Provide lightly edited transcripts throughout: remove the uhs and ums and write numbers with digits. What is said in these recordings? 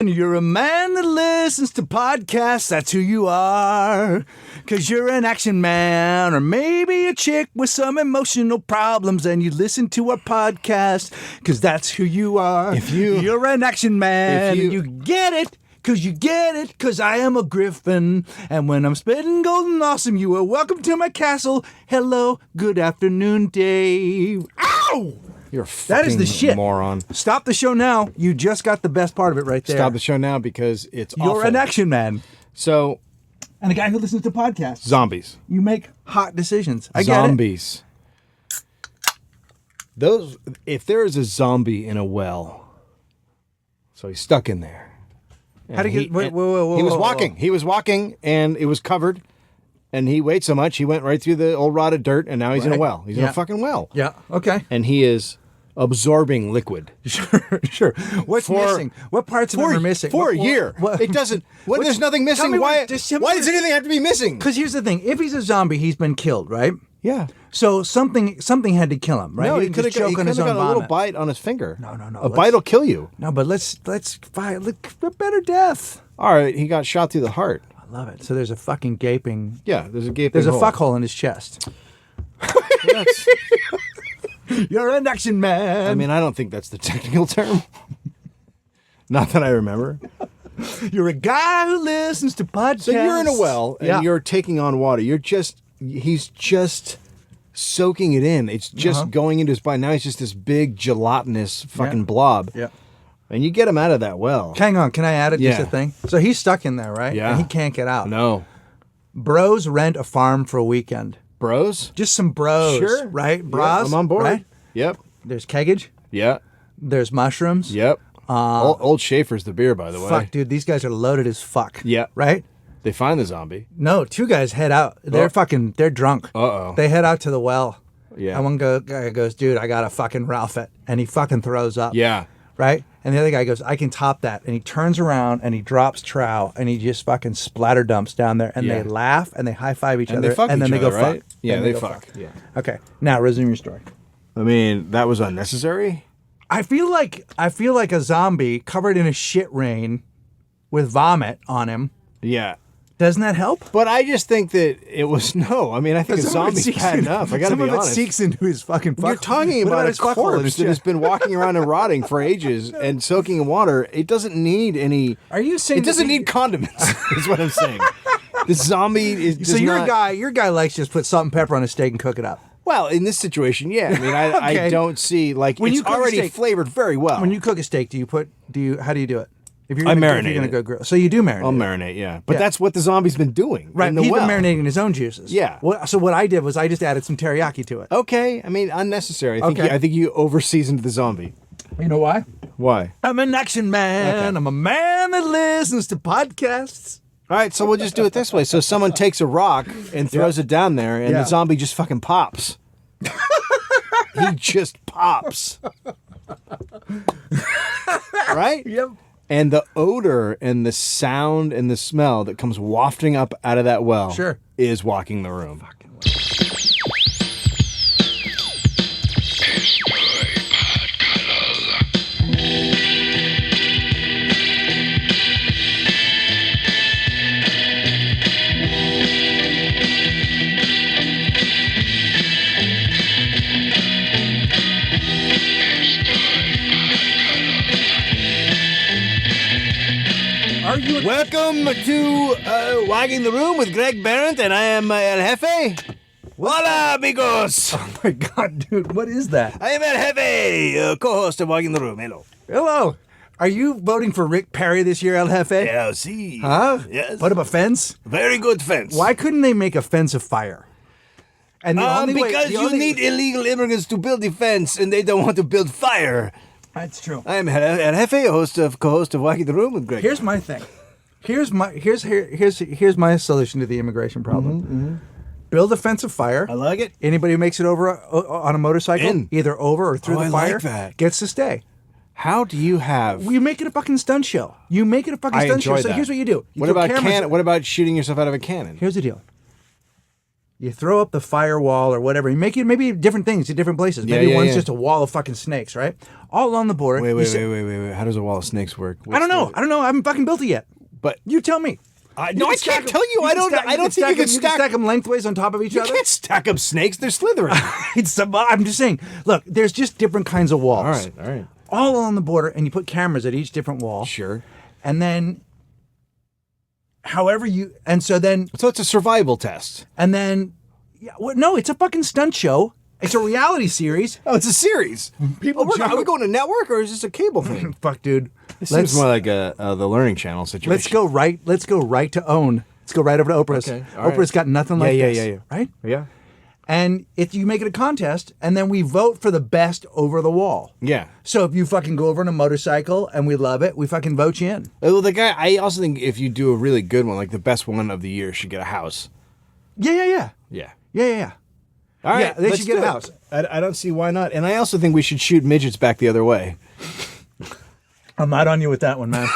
You're a man that listens to podcasts, that's who you are. 'Cause you're an action man, or maybe a chick with some emotional problems, and you listen to our podcast, 'cause that's who you are. You're an action man, you get it. 'Cause you get it, 'cause I am a griffin. And when I'm spitting golden awesome, you are welcome to my castle. Hello, good afternoon, Dave. Ow! You're a fucking that is the shit. moron. Stop the show now. You just got the best part of it right there. Stop the show now because it's You're awful. an action man. So, And a guy who listens to podcasts. zombies. You make hot decisions. I get Zombies. Those. If there is a zombie in a well, so he's stuck in there. it. How do you get... Wait, He was walking. He was walking, and it was covered. And he weighed so much, he went right through the old rotted dirt, and now he's in a well. He's in a fucking well. Yeah, okay. And he is absorbing liquid. Sure. What's missing? What parts of him are missing? For a year. It doesn't... When there's nothing missing, why does anything have to be missing? Because here's the thing. If he's a zombie, he's been killed, right? Yeah. So something had to kill him, right? No, he didn't could have just choke on his own got a little vomit. bite on his finger. No. A bite will kill you. No, but let's fight a better death. All right, he got shot through the heart. I love it. So there's a fucking gaping... Yeah, there's a gaping There's a hole. fuck hole in his chest. You're an action man. I mean, I don't think that's the technical term. Not that I remember. You're a guy who listens to podcasts. So you're in a well and Yeah. you're taking on water. He's just soaking it in. It's just going into his body. Now he's just this big gelatinous fucking blob. Yeah. And you get him out of that well. Hang on, can I add it? Just Yeah. a thing. So he's stuck in there, right? Yeah. And he can't get out. No. Bros rent a farm for a weekend. Bros? Just some bros, Sure. right? Bras, Yep, I'm on board. Right? Yep. There's keggage. Yeah. There's mushrooms. Yep. Old Schaefer's the beer, by the way. Fuck, dude, these guys are loaded as fuck. Yeah. Right? They find the zombie. No, two guys head out. They're they're drunk. Uh-oh. They head out to the well. Yeah. And one guy goes, dude, I gotta fucking Ralph it. And he fucking throws up. Yeah. Right? And the other guy goes, I can top that. And he turns around and he drops trow and he just fucking splatter dumps down there. And Yeah. they laugh and they high five each And other. they fuck and then each they go other, right? fuck. Yeah, Then they go fuck. Yeah. Okay. Now resume your story. I mean, that was unnecessary. I feel like a zombie covered in a shit rain with vomit on him. Yeah. Doesn't that help? But I just think that it was no. I mean, I think a zombie's bad enough. I got to be Some of it honest. seeks into his fucking. You're talking about a his fuckhole in corpse his that has chest? been walking around and rotting for ages and soaking in water. It doesn't need any. Are you saying it doesn't that need condiments? Is what I'm saying. The zombie is. So your not, guy likes just put salt and pepper on a steak and cook it up. Well, in this situation, yeah. I mean, I Okay. don't see like When you it's cook a already steak- flavored very well. When you cook a steak, how do you do it? If you're I gonna, marinate if you're it. gonna go grill, so you do marinate. I'll it. marinate, yeah. But Yeah. that's what the zombie's been doing. Right, in the he's well. been marinating his own juices. Yeah. So what I did was I just added some teriyaki to it. Okay, I mean unnecessary. Okay. I think you over seasoned the zombie. You know why? Why? I'm an action man. Okay. I'm a man that listens to podcasts. All right, so we'll just do it this way. So someone takes a rock and throws it down there, and Yeah. the zombie just fucking pops. He just pops. Right? Yep. And the odor and the sound and the smell that comes wafting up out of that well Sure. is walking the room. Are you? Welcome to Wagging the Room with Greg Barrett, and I am El Jefe. Hola, amigos. Oh my God, dude, what is that? I am El Jefe, co-host of Wagging the Room. Hello. Hello. Are you voting for Rick Perry this year, El Jefe? Yeah, see. Huh? Yes. Put up a fence? Very good fence. Why couldn't they make a fence of fire? And the only way, because the you only- need illegal immigrants to build the fence, and they don't want to build fire. That's true. I am El Jefe, co-host of Wagging the Room with Greg. Here's my thing. Here's my solution to the immigration problem. Build a fence of fire. I like it. Anybody who makes it over on a motorcycle, In. either over or through Oh, the I like fire, that. gets to stay. How do you have? You make it a fucking stunt show. You make it a fucking I stunt show. enjoy So that. here's what you do. You What throw about cameras- What about shooting yourself out of a cannon? Here's the deal. You throw up the firewall or whatever. You make it maybe different things at different places. Yeah, Maybe yeah, one's yeah. just a wall of fucking snakes, right? All along the border. Wait. You sit- How does a wall of snakes work? I don't know. I haven't fucking built it yet. But You tell me. no, I can't tell you. I don't think you can stack them lengthways on top of each You other. can't stack up snakes. They're slithering. I'm just saying. Look, there's just different kinds of walls. All right. All along the border, and you put cameras at each different wall. Sure. And then, So it's a survival test. and then, yeah, no, it's a fucking stunt show. It's a reality series. Oh, it's a series. People Are we going to network or is this a cable thing? Fuck, dude. This seems more like the Learning Channel situation. Let's go right to OWN. Let's go right over to Oprah's. Okay, all right. Oprah's got nothing like this. Yeah. Right? Yeah. And if you make it a contest, and then we vote for the best over the wall. Yeah. So if you fucking go over on a motorcycle and we love it, we fucking vote you in. Well, I also think if you do a really good one, like the best one of the year should get a house. Yeah. Yeah. All right. Yeah, they let's should get do a it. house. I don't see why not. And I also think we should shoot midgets back the other way. I'm not on you with that one, man.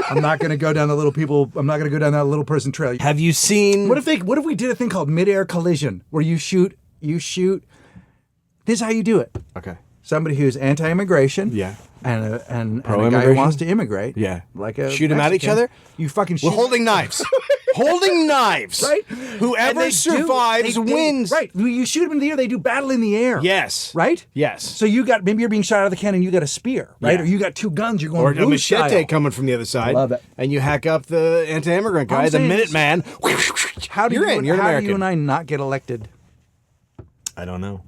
I'm not going to go down the little people. I'm not going to go down that little person trail. Have you seen... What if we did a thing called midair collision where you shoot. This is how you do it. Okay. Somebody who's anti-immigration. Yeah. And a guy who Pro-immigration? wants to immigrate. Yeah. Like a Shoot 'em at each Mexican. other? You fucking shoot. We're holding knives. Holding knives. Right? And Whoever they survives wins. Right. You shoot them in the air, they do battle in the air. Yes. Right? Yes. So maybe you're being shot out of the cannon, you got a spear, right? Yeah. Or you got two guns, you're going Or a blue machete style. coming from the other side. Love it. And you hack up the anti-immigrant All guy, I'm the saying is- Minuteman. How do You're you in. You're an how do American. you and I not get elected? I don't know.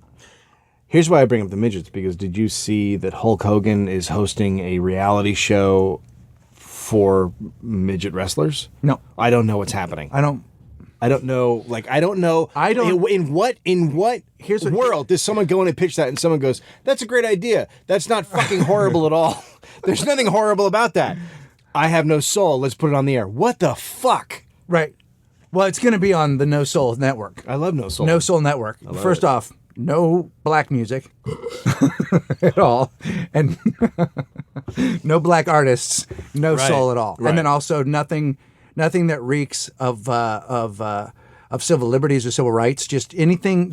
Here's why I bring up the midgets, because did you see that Hulk Hogan is hosting a reality show for midget wrestlers? No. I don't know what's happening. I don't. I don't know. I don't know. I don't- In what Here's what- world does someone go in and pitch that and someone goes, that's a great idea. That's not fucking horrible at all. There's nothing horrible about that. I have no soul. Let's put it on the air. What the fuck? Right. Well, it's going to be on the No Soul Network. I love No Soul. No Soul Network. First off, no black music at all, and no black artists, no Right, soul at all, right. and then also nothing that reeks of civil liberties or civil rights. Just anything,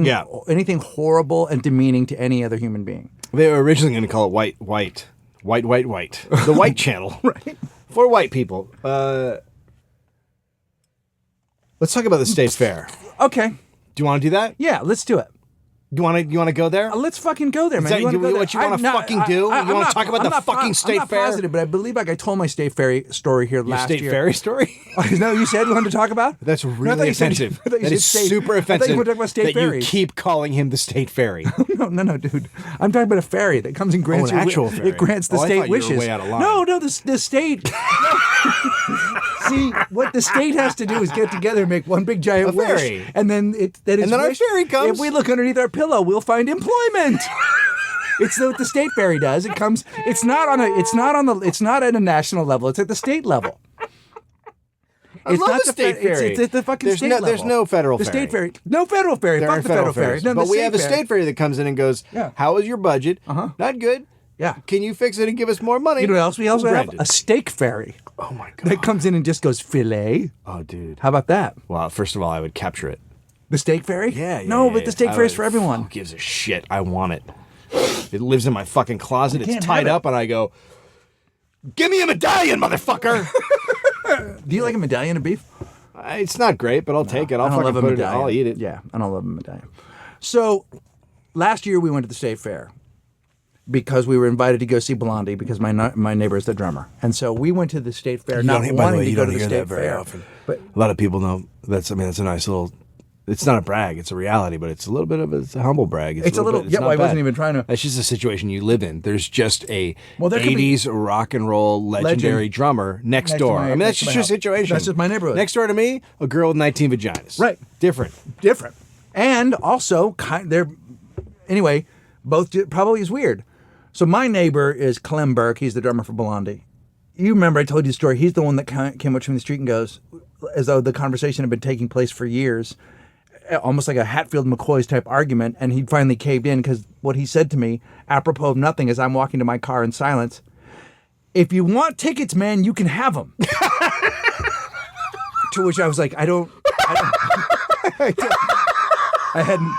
Yeah. anything horrible and demeaning to any other human being. They were originally going to call it white. The White Channel. Right. For white people. Let's talk about the state fair. Okay. Do you want to do that? Yeah, let's do it. You want to go there? Let's fucking go there, man. that You wanna what go there? you wanna I'm not- fucking do? You I'm wanna not- talk about I'm the not fucking state I'm not fair? positive, but I believe I told my state fair story here Your last state year. fairy story? No, you said you wanted to talk about? That's No, I thought really you said- offensive. I thought you That said is state- super I thought offensive. you were talking about state that fairies. you keep calling him the state fairy. No, dude. I'm talking about a fairy that comes and grants an you actual fairy. It grants the Oh, I state thought you were wishes. way out of line. No, the state. See, what the state has to do is get together and make one big giant A fairy. wish, and then it's then our wish. fairy comes. If we look underneath our pillow, we'll find employment. It's what the state fairy does. It comes. It's not at a national level. It's at the state level. I love not the state fe- fairy. It's the fucking There's state no- level. there's no federal the fairy. state fairy. No federal fairy. There Fuck are the federal fairies. fairy. No, but the we have a fairy. state fairy that comes in and goes, Yeah. how is your budget? Uh-huh. Not good. Yeah. Can you fix it and give us more money? You know what else we also have? Granted. A steak fairy Oh my god. that comes in and just goes filet. Oh dude. How about that? Well, first of all, I would capture it. The steak fairy? Yeah. No, but the steak fairy is for everyone. Who gives a shit? I want it. It lives in my fucking closet. It's can't tied have it. up, and I go, give me a medallion, motherfucker. Do you like a medallion of beef? It's not great, but I'll take it. I'll I don't fucking love a put it. medallion. I'll eat it. Yeah, I don't love a medallion. So, last year we went to the state fair because we were invited to go see Blondie because my neighbor is the drummer, and so we went to the state fair not wanting to go to the state fair. But A lot of people know that's. I mean, that's a nice little. It's not a brag. It's a reality, but it's a little bit of it's a humble brag. It's a little. bit- Yeah, not well, I wasn't bad. even trying to. That's just a situation you live in. There's just a Well, there could be- 80s rock and roll legendary Legend. drummer next Next to door. my- I mean, next that's to just my your house. situation. That's just my neighborhood. Next door to me, a girl with 19 vaginas. Right. Different. Different, and also they're anyway. Both probably is weird. So my neighbor is Clem Burke. He's the drummer for Blondie. You remember I told you the story. He's the one that came up to me in the street and goes, as though the conversation had been taking place for years, almost like a Hatfield McCoy's type argument, and he finally caved in because what he said to me, apropos of nothing, as I'm walking to my car in silence, if you want tickets, man, you can have them. To which I was like, I don't I hadn't.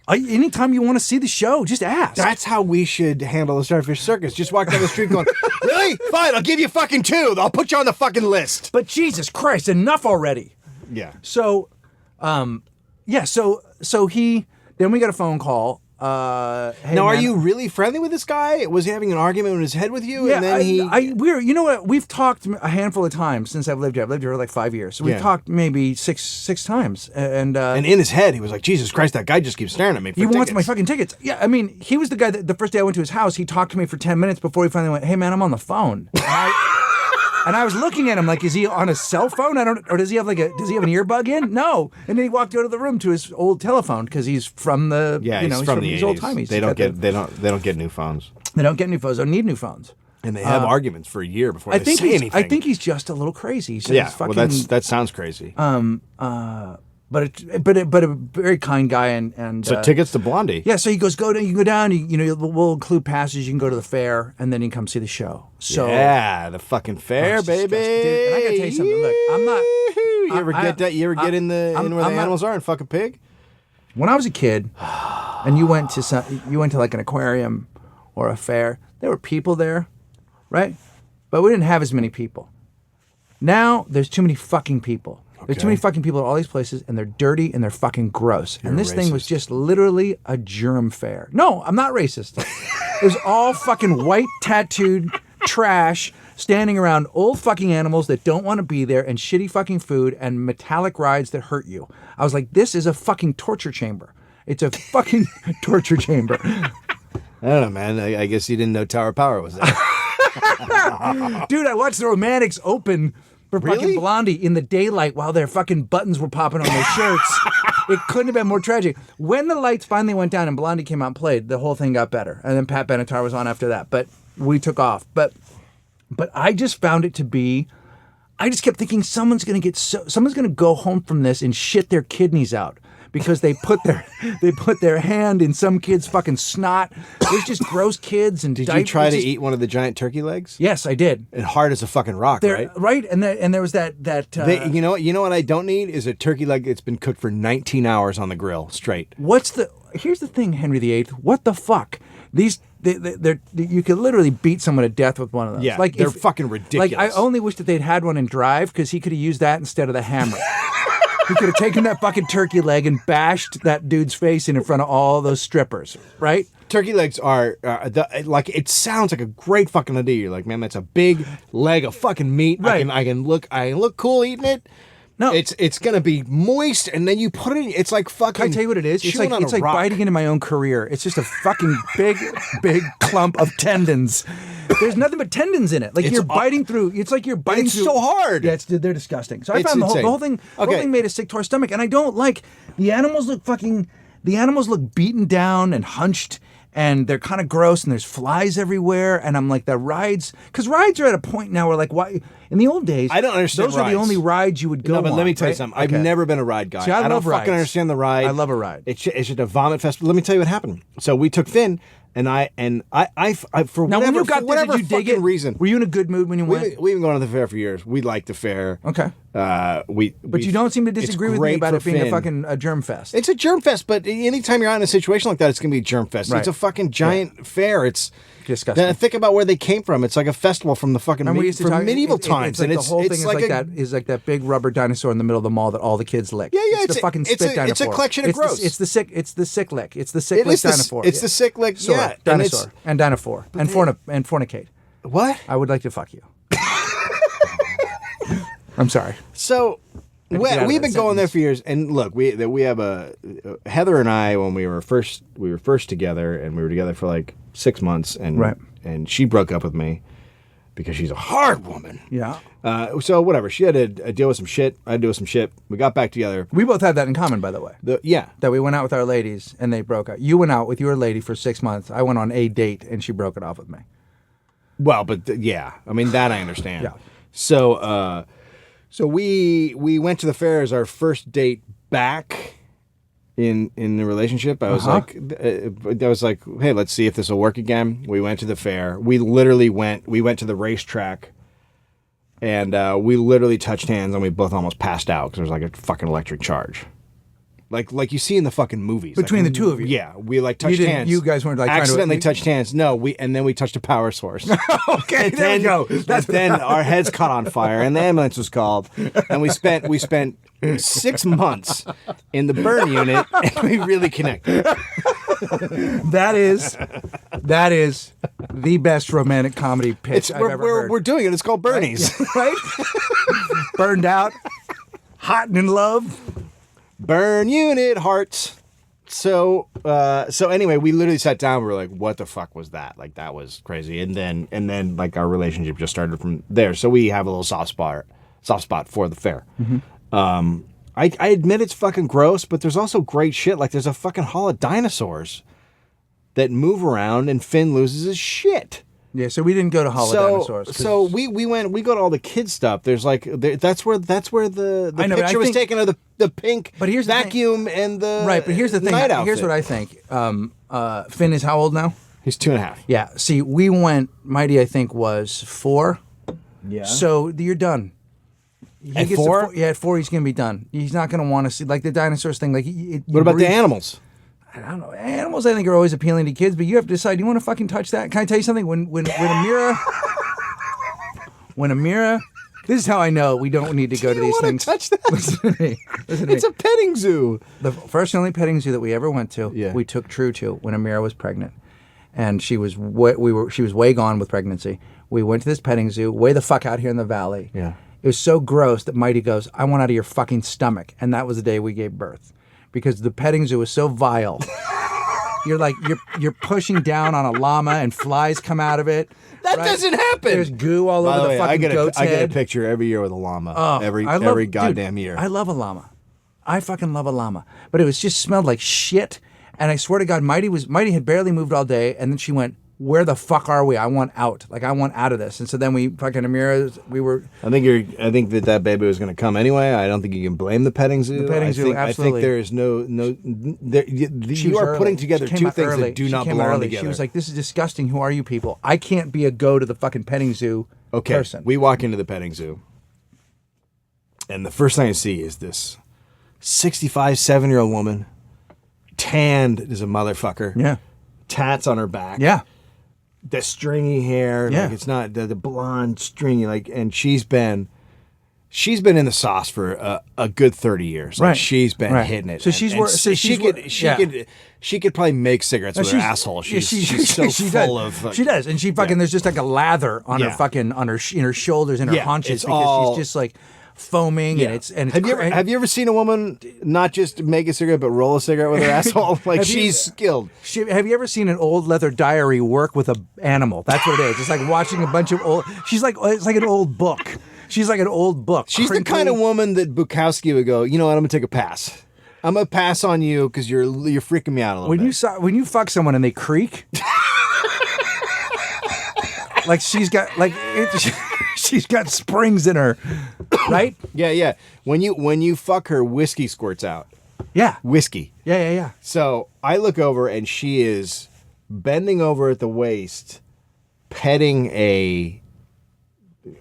Anytime you want to see the show, just ask. That's how we should handle the Starfish Circus. Just walk down the street going, really? Fine, I'll give you fucking 2. I'll put you on the fucking list. But Jesus Christ, enough already. Yeah. So, so he. Then we got a phone call. Hey, now, are man, you really friendly with this guy? Was he having an argument in his head with you? Yeah, And then we're. You know what? We've talked a handful of times since I've lived here. I've lived here for like 5 years, so we've talked maybe six times. And in his head, he was like, Jesus Christ, that guy just keeps staring at me. He wants my fucking tickets. Yeah, I mean, he was the guy that the first day I went to his house, he talked to me for 10 minutes before he finally went, "Hey, man, I'm on the phone." And I was looking at him like, is he on a cell phone? Or does he have an earbud in? No. And then he walked out of the room to his old telephone because he's from the he's from the 80s. old timey. They don't get new phones. They don't get new phones. They don't need new phones. And they have arguments for a year before they say anything. I think he's just a little crazy. So that sounds crazy. But a very kind guy and so tickets to Blondie. Yeah, so he goes, you can go down. We'll include passes. You can go to the fair, and then you can come see the show. So yeah, the fucking fair, baby. Dude, and I gotta tell you something. Look, I'm not. You ever get in where the animals are and fuck a pig? When I was a kid, and you went to like an aquarium or a fair, there were people there, right? But we didn't have as many people. Now there's too many fucking people. There's too many fucking people at all these places, and they're dirty and they're fucking gross. And this thing was just literally a germ fair. No, I'm not racist. It was all fucking white tattooed trash standing around old fucking animals that don't want to be there and shitty fucking food and metallic rides that hurt you. I was like, this is a fucking torture chamber. It's a fucking torture chamber. I don't know, man. I guess you didn't know Tower Power was there. Dude, I watched the Romantics open for fucking Really? Blondie in the daylight while their fucking buttons were popping on their shirts. It couldn't have been more tragic. When the lights finally went down and Blondie came out and played, the whole thing got better. And then Pat Benatar was on after that. But we took off. But I just found it to be, I just kept thinking someone's going to go home from this and shit their kidneys out. Because they put their hand in some kid's fucking snot. There's just gross kids and Did you try to eat one of the giant turkey legs? Yes, I did. And hard as a fucking rock, right? Right, and there was that. You know what I don't need is a turkey leg that's been cooked for 19 hours on the grill straight. Here's the thing, Henry VIII. What the fuck? You could literally beat someone to death with one of those. Yeah, they're fucking ridiculous. Like, I only wish that they'd had one in Drive because he could have used that instead of the hammer. He could have taken that fucking turkey leg and bashed that dude's face in front of all those strippers, right? Turkey legs are it sounds like a great fucking idea. You're like, man, that's a big leg of fucking meat. Right. I can look cool eating it. No, it's gonna be moist, and then you put it in. It's like fucking. Can I tell you what it is? It's like biting into my own career. It's just a fucking big clump of tendons. There's nothing but tendons in it. Like you're biting through. It's like you're biting through. It's so hard. Yeah, they're disgusting. So I found the whole thing. The whole thing made us sick to our stomach, and I don't like the animals. The animals look beaten down and hunched. And they're kind of gross, and there's flies everywhere. And I'm like, because rides are at a point now where, like, why? In the old days, I don't understand. Those are the only rides you would go on. No, but let me tell you right? something. I've never been a ride guy. See, I don't love fucking understand the ride. I love a ride. It's just a vomit fest. Let me tell you what happened. So we took Finn, and I for now, whatever, when you got for whatever there, did you dig it? reason. Were you in a good mood when you went? We've been going to the fair for years. We like the fair. Okay. But you don't seem to disagree with me about it being a germ fest. It's a germ fest, but anytime you're out in a situation like that, it's going to be a germ fest. Right. It's a fucking giant fair. It's disgusting. Then think about where they came from. It's like a festival from the fucking medieval times. It's like the whole thing is like that big rubber dinosaur in the middle of the mall that all the kids lick. Yeah. It's the fucking spit dinosaur. It's a collection of gross. It's the sick lick. It's the sick lick dinosaur. It's the sick lick. Yeah, dinosaur and dinosaur and fornicate. What? I would like to fuck you. I'm sorry. So we've been going there for years, and look, we have Heather and I when we were first together, and we were together for like 6 months, and she broke up with me because she's a hard woman. Yeah. So whatever, she had to deal with some shit. I had to deal with some shit. We got back together. We both had that in common, by the way. That we went out with our ladies and they broke up. You went out with your lady for 6 months. I went on a date and she broke it off with me. Well, but I mean that I understand. Yeah. So we went to the fair as our first date back in the relationship. I was like, hey, let's see if this will work again. We went to the fair. We went to the racetrack, and we literally touched hands, and we both almost passed out because there was like a fucking electric charge. like you see in the fucking movies. Between like, the two of you? Yeah, we like touched hands. You guys weren't like accidentally trying to, touched hands. No, and then we touched a power source. Okay, and there we go. Then our heads caught on fire, and the ambulance was called, and we spent 6 months in the burn unit, and we really connected. That is the best romantic comedy pitch I've ever heard. We're doing it. It's called Bernie's. Right? Burned out, hot and in love. Burn unit hearts. So anyway, we literally sat down. We were like, "What the fuck was that? Like, that was crazy." And then like our relationship just started from there. So we have a little soft spot for the fair. Mm-hmm. I admit it's fucking gross, but there's also great shit. Like, there's a fucking hall of dinosaurs that move around, and Finn loses his shit. Yeah, so we didn't go to Hall of Dinosaurs. So we go to all the kid stuff. There's like that's where the picture was taken of the pink vacuum and the right. But here's the thing. Night outfit. Here's what I think. Finn is how old now? He's 2.5. Yeah. See, we went. Mighty, I think, was 4. Yeah. So you're done. At 4? At 4, he's gonna be done. He's not gonna want to see like the dinosaurs thing. Like, what about the animals? I don't know. Animals, I think, are always appealing to kids, but you have to decide. You want to fucking touch that? Can I tell you something? When Amira, this is how I know we don't need to go to these things. Touch that? Listen to me. It's a petting zoo. The first and only petting zoo that we ever went to, Yeah. we took True to when Amira was pregnant, and she was way gone with pregnancy. We went to this petting zoo, way the fuck out here in the valley. Yeah. It was so gross that Mighty goes, "I want out of your fucking stomach," and that was the day we gave birth. Because the petting zoo is so vile. You're pushing down on a llama and flies come out of it. That doesn't happen. There's goo all over the fucking goat's head. I get a picture every year with a llama. Every goddamn year. I love a llama. I fucking love a llama. But it was just smelled like shit. And I swear to God, Mighty had barely moved all day, and then she went, "Where the fuck are we? I want out. Like, I want out of this." And so then we fucking I think that baby was going to come anyway. I don't think you can blame the petting zoo. Absolutely. I think there is you are putting together two things that do not belong together. She was like, "This is disgusting. Who are you people? I can't be a go to the fucking petting zoo person." We walk into the petting zoo, and the first thing I see is this 65, 7-year-old woman, tanned as a motherfucker. Yeah. Tats on her back. Yeah. The stringy hair, Yeah. like it's not the blonde stringy, like, and she's been in the sauce for a good 30 years. Like, right. she's been right. hitting it. So she could probably make cigarettes with her asshole. She's so full of. She does, and she fucking there's just like a lather on her fucking in her shoulders and her haunches because she's just like foaming and it's have you ever seen a woman not just make a cigarette but roll a cigarette with her asshole? Like, she's skilled. Have you ever seen an old leather diary work with an animal? That's what it is. It's like watching a bunch of old. It's like an old book. She's like an old book. She's the kind of woman that Bukowski would go, "You know what? I'm gonna take a pass. I'm gonna pass on you because you're freaking me out a little bit." When you fuck someone and they creak, like she's got springs in her, right? Yeah. When you fuck her, whiskey squirts out. Yeah. Whiskey. Yeah. So I look over and she is bending over at the waist, petting a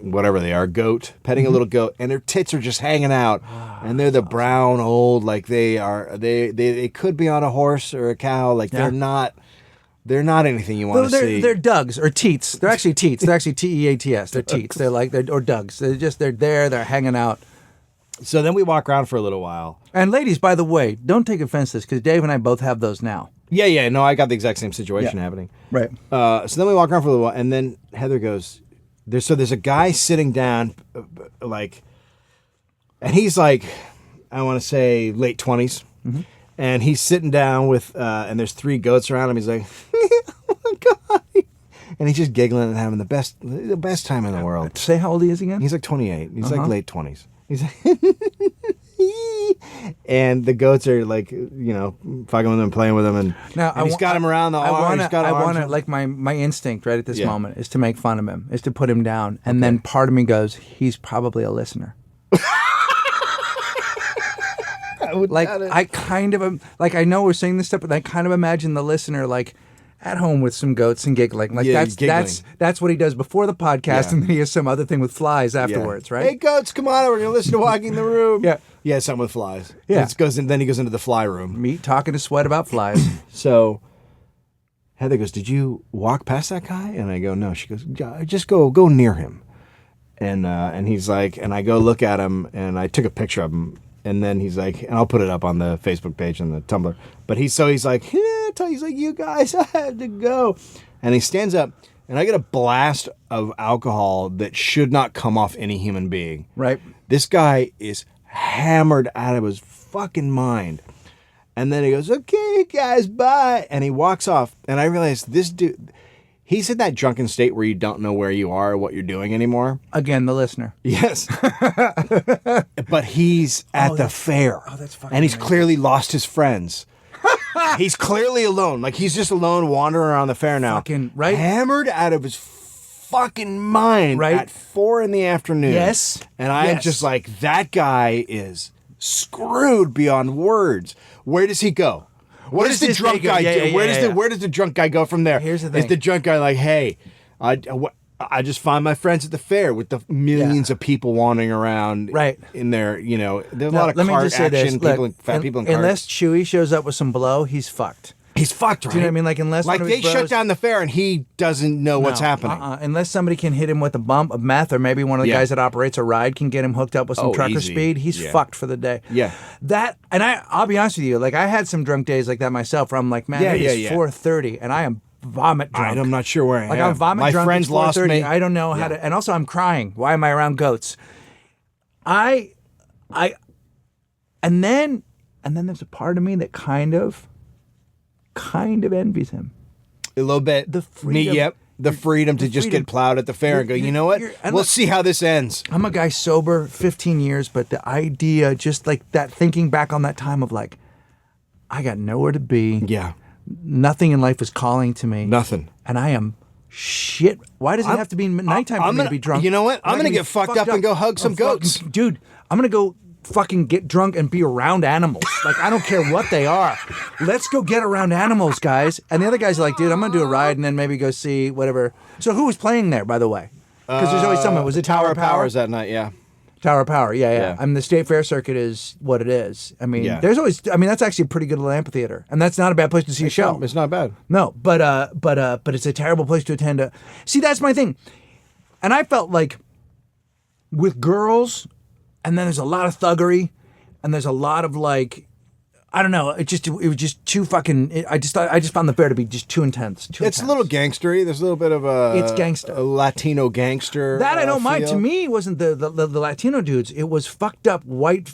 whatever they are, goat, petting a little goat, and their tits are just hanging out, and they're the brown old, like they could be on a horse or a cow, like they're not anything you want to see. They're dugs or teats. They're actually teats. They're actually TEATS. They're teats. They're dugs. They're there. They're hanging out. So then we walk around for a little while. And ladies, by the way, don't take offense to this because Dave and I both have those now. Yeah. No, I got the exact same situation happening. Right. So then we walk around for a little while, and then Heather goes, there's a guy sitting down, like, and he's like, I want to say late 20s, and he's sitting down with, and there's 3 goats around him. He's like, "Oh my God," and he's just giggling and having the best time in the world. Say how old he is again? He's like 28. He's like late 20s. He's like, and the goats are like, fucking with him, playing with him, and he's got him around the arm. I want to, like, my instinct right at this moment is to make fun of him, is to put him down, and then part of me goes, he's probably a listener. I kind of like, I know we're saying this stuff, but I kind of imagine the listener like at home with some goats and giggling. Like Yeah, that's what he does before the podcast, Yeah. and then he has some other thing with flies afterwards, right? Hey, goats, come on, we're gonna listen to Walking the Room. Yeah. Yeah, something with flies. Yeah. Then he goes into the fly room. Me talking to Sweat about flies. So Heather goes, "Did you walk past that guy?" And I go, "No." She goes, "Yeah, just go near him." And he's like, and I go look at him, and I took a picture of him, and then he's like, and I'll put it up on the Facebook page and the Tumblr. But he's like, "You guys, I have to go," and he stands up, and I get a blast of alcohol that should not come off any human being. Right. This guy is hammered out of his fucking mind. And then he goes, "Okay, guys, bye." And he walks off. And I realized this dude, he's in that drunken state where you don't know where you are or what you're doing anymore. Again, the listener. Yes. But he's at the fair. Oh, that's fucking And he's amazing. clearly lost his friends. He's clearly alone. Like, he's just alone wandering around the fair now. Fucking, right? Hammered out of his fucking mind Right. at 4 PM. Yes. And I am Yes. just like, that guy is screwed beyond words. Where does he go? Where does the this drunk guy go? guy Yeah, do? yeah, Where yeah, does yeah. the where does the drunk guy go from there? Here's the Is thing. the drunk guy like, "Hey, I just find my friends at the fair with the millions of people wandering around, Right. in there, there's a Now, lot of let me cart just say action, this. people, Look, fat people in carts. unless Chewy shows up with some blow, he's fucked. He's fucked, right? Do you know what I mean? Like, unless like one of they his shut bros- down the fair and he doesn't know what's No, happening. Unless somebody can hit him with a bump of meth, or maybe one of the Yeah. guys that operates a ride can get him hooked up with some Oh, trucker easy. speed, he's Yeah. fucked for the day. Yeah. And I'll be honest with you, like, I had some drunk days like that myself where I'm like, man, Yeah, it is yeah. 4:30 and I am vomit drunk. I'm not sure where I Like, am. I'm vomit My drunk. friends It's lost 4:30. me. I don't know how to, and also I'm crying. Why am I around goats? And then there's a part of me that kind of envies him. A little bit. The freedom. Yep. The freedom to just freedom. get plowed at the fair and go, you know what? and We'll look- see how this ends. I'm a guy sober 15 years, but the idea, just like that, thinking back on that time of like, I got nowhere to be. Yeah. Nothing in life is calling to me. Nothing. And I am shit. Why does it have to be nighttime for me to be drunk? You know what? I'm Why going to be get fucked up and go hug some goats. Dude, I'm going to go fucking get drunk and be around animals. Like, I don't care what they are. Let's go get around animals, guys. And the other guys are like, dude, I'm going to do a ride and then maybe go see whatever. So who was playing there, by the way? Because there's always someone. Was it Tower of Power? Powers that night, yeah. Tower of Power, yeah. Yeah. I mean, the State Fair circuit is what it is. I mean, Yeah. there's always. I mean, that's actually a pretty good little amphitheater, and that's not a bad place to see a show. It's not bad. No, but it's a terrible place to attend. See, that's my thing, and I felt like with girls, and then there's a lot of thuggery, and there's a lot of like, I don't know. It was just too fucking. I just found the fair to be just too intense. It's a little gangstery. There's a little bit of It's gangster. a Latino gangster. That I don't mind. feel. To me, it wasn't the Latino dudes. It was fucked up white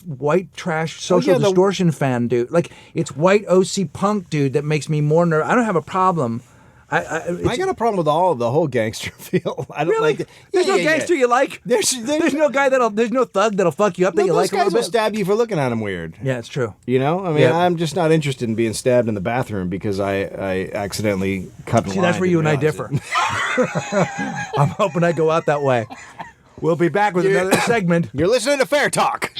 trash social yeah, the- distortion fan dude. Like, it's white OC punk dude that makes me more nervous. I don't have a problem. I got a problem with all of the whole gangster feel. I don't Really? like. There's no gangster you like. There's no guy there's no thug that'll fuck you up that you those like a guys little will bit. stab you for looking at them weird. Yeah, it's true. You know, I mean, Yeah. I'm just not interested in being stabbed in the bathroom because I accidentally cut in See, line. that's where you and I differ. I'm hoping I go out that way. We'll be back with another segment. You're listening to Fair Talk.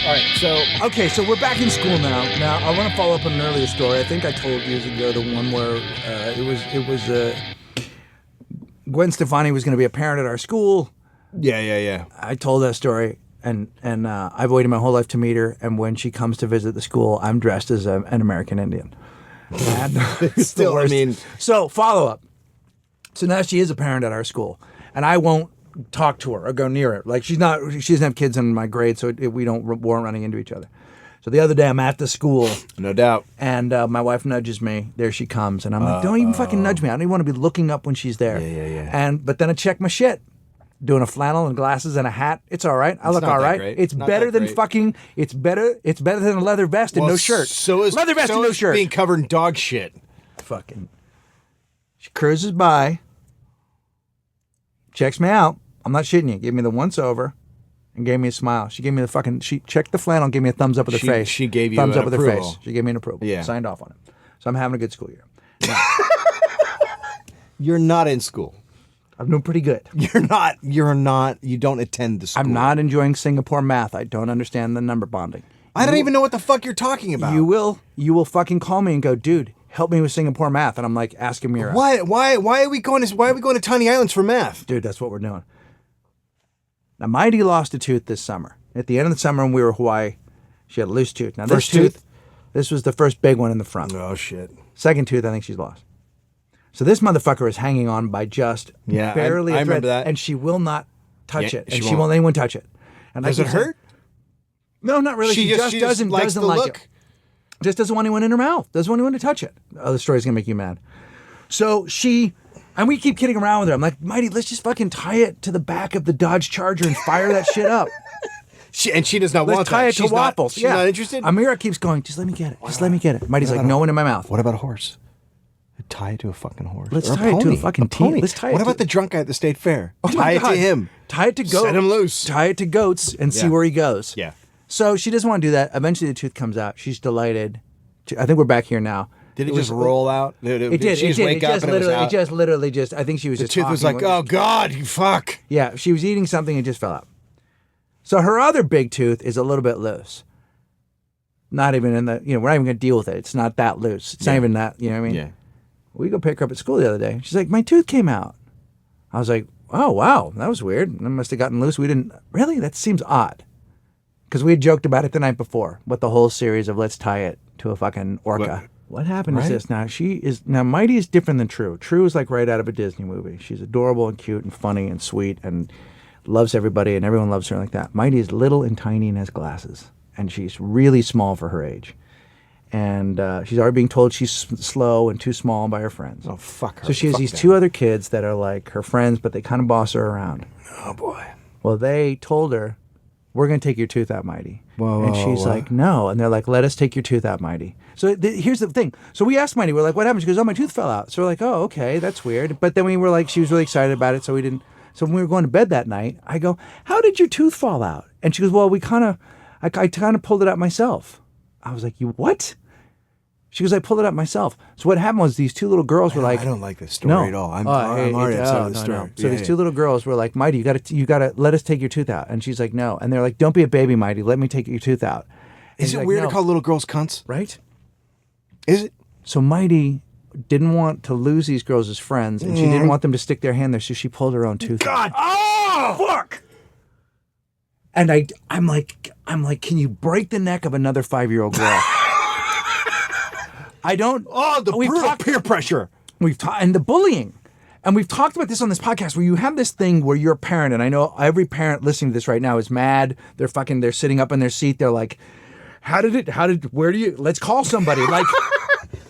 All right, so Okay, so we're back in school now. Now I want to follow up on an earlier story. I think I told years ago the one where it was Gwen Stefani was going to be a parent at our school. yeah. I told that story, and I've waited my whole life to meet her. And when she comes to visit the school, I'm dressed as an American Indian. And it's the Still, I worst. mean- So follow up. So now she is a parent at our school, and I won't talk to her or go near her. Like, she doesn't have kids in my grade, so we weren't running into each other. So the other day I'm at the school, No doubt. and my wife nudges me. There she comes, and I'm like, don't even fucking nudge me. I don't even want to be looking up when she's there. Yeah. But then I check my shit. Doing a flannel and glasses and a hat, it's all right. I look not all that right. great. It's Not better that than great. fucking. It's better than a leather vest and no shirt. So is leather vest so and no is shirt. being covered in dog shit. Fucking. She cruises by, checks me out. I'm not shitting you. Gave me the once over, and gave me a smile. She gave me the fucking. She checked the flannel, and gave me a thumbs up with her face. She gave you thumbs an up with her approval. face. She gave me an approval. Yeah. Signed off on it. So I'm having a good school year. You're not in school. I'm doing pretty good. You don't attend the school. I'm not enjoying Singapore math. I don't understand the number bonding. I don't even know what the fuck you're talking about. You will fucking call me and go, dude, help me with Singapore math. And I'm like, ask Amira. Why are we going to Tiny Islands for math? Dude, that's what we're doing. Now, Mighty lost a tooth this summer. At the end of the summer when we were in Hawaii, she had a loose tooth. Now, First tooth? This was the first big one in the front. Oh, shit. Second tooth, I think she's lost. So this motherfucker is hanging on by just barely I a thread. remember that. And she will not touch it. And she she won't let anyone touch it. And Does it hurt? No, not really. She just doesn't likes the like look. it. Just doesn't want anyone in her mouth. Doesn't want anyone to touch it. Oh, the story's going to make you mad. So and we keep kidding around with her. I'm like, Mighty, let's just fucking tie it to the back of the Dodge Charger and fire that shit up. She does not Let's want tie that. it to waffles. She's not interested? Amira keeps going, just let me get it. Just let me get it. Mighty's like, no one in my mouth. What about a horse? Tie it to a fucking horse. Let's Or a tie it to a pony. fucking pony. Let's tie it What to- about the drunk guy at the state fair? Oh my Tie it God. to him. Tie it to goats. Set him loose. Tie it to goats and see Yeah. where he goes. Yeah. So she doesn't want to do that. Eventually the tooth comes out. She's delighted. I think we're back here now. Did it just roll out? It did. She just wake up and it was out? It just literally I think she was The just tooth was talking like, when- oh God, you fuck. Yeah, she was eating something and it just fell out. So her other big tooth is a little bit loose. Not even in the, we're not even going to deal with it. It's not that loose. It's not even that, you know what I mean? Yeah. We go pick her up at school the other day. She's like, my tooth came out. I was like, oh, wow, that was weird. That must have gotten loose. We didn't, really? That seems odd. Because we had joked about it the night before with the whole series of let's tie it to a fucking orca. What happened is this now, Mighty is different than True. True is like right out of a Disney movie. She's adorable and cute and funny and sweet and loves everybody and everyone loves her like that. Mighty is little and tiny and has glasses. And she's really small for her age. And she's already being told she's slow and too small by her friends. Oh, fuck her. So she has these two other kids that are like her friends, but they kind of boss her around. Oh, boy. Well, they told her, we're going to take your tooth out, Mighty. Whoa, and she's like, no. And they're like, let us take your tooth out, Mighty. So here's the thing. So we asked Mighty, we're like, what happened? She goes, oh, my tooth fell out. So we're like, oh, okay, that's weird. But then we were like, she was really excited about it, so we didn't. So when we were going to bed that night, I go, how did your tooth fall out? And she goes, well, I kind of pulled it out myself. I was like, you what? She goes, I pulled it out myself. So what happened was these two little girls were like, I don't like this story at all. I'm already upset with the story. So these two little girls were like, Mighty, you gotta let us take your tooth out. And she's like, no. And they're like, don't be a baby, Mighty. Let me take your tooth out. And Is she's it like, weird no. to call little girls cunts? Right? Is it? So Mighty didn't want to lose these girls as friends, and she didn't want them to stick their hand there, so she pulled her own tooth out. God. Oh! Fuck! And I'm like, can you break the neck of another 5-year-old girl? I don't. Oh, the brutal peer pressure. And the bullying. And we've talked about this on this podcast where you have this thing where you're a parent, and I know every parent listening to this right now is mad. They're sitting up in their seat. They're like, let's call somebody. Like,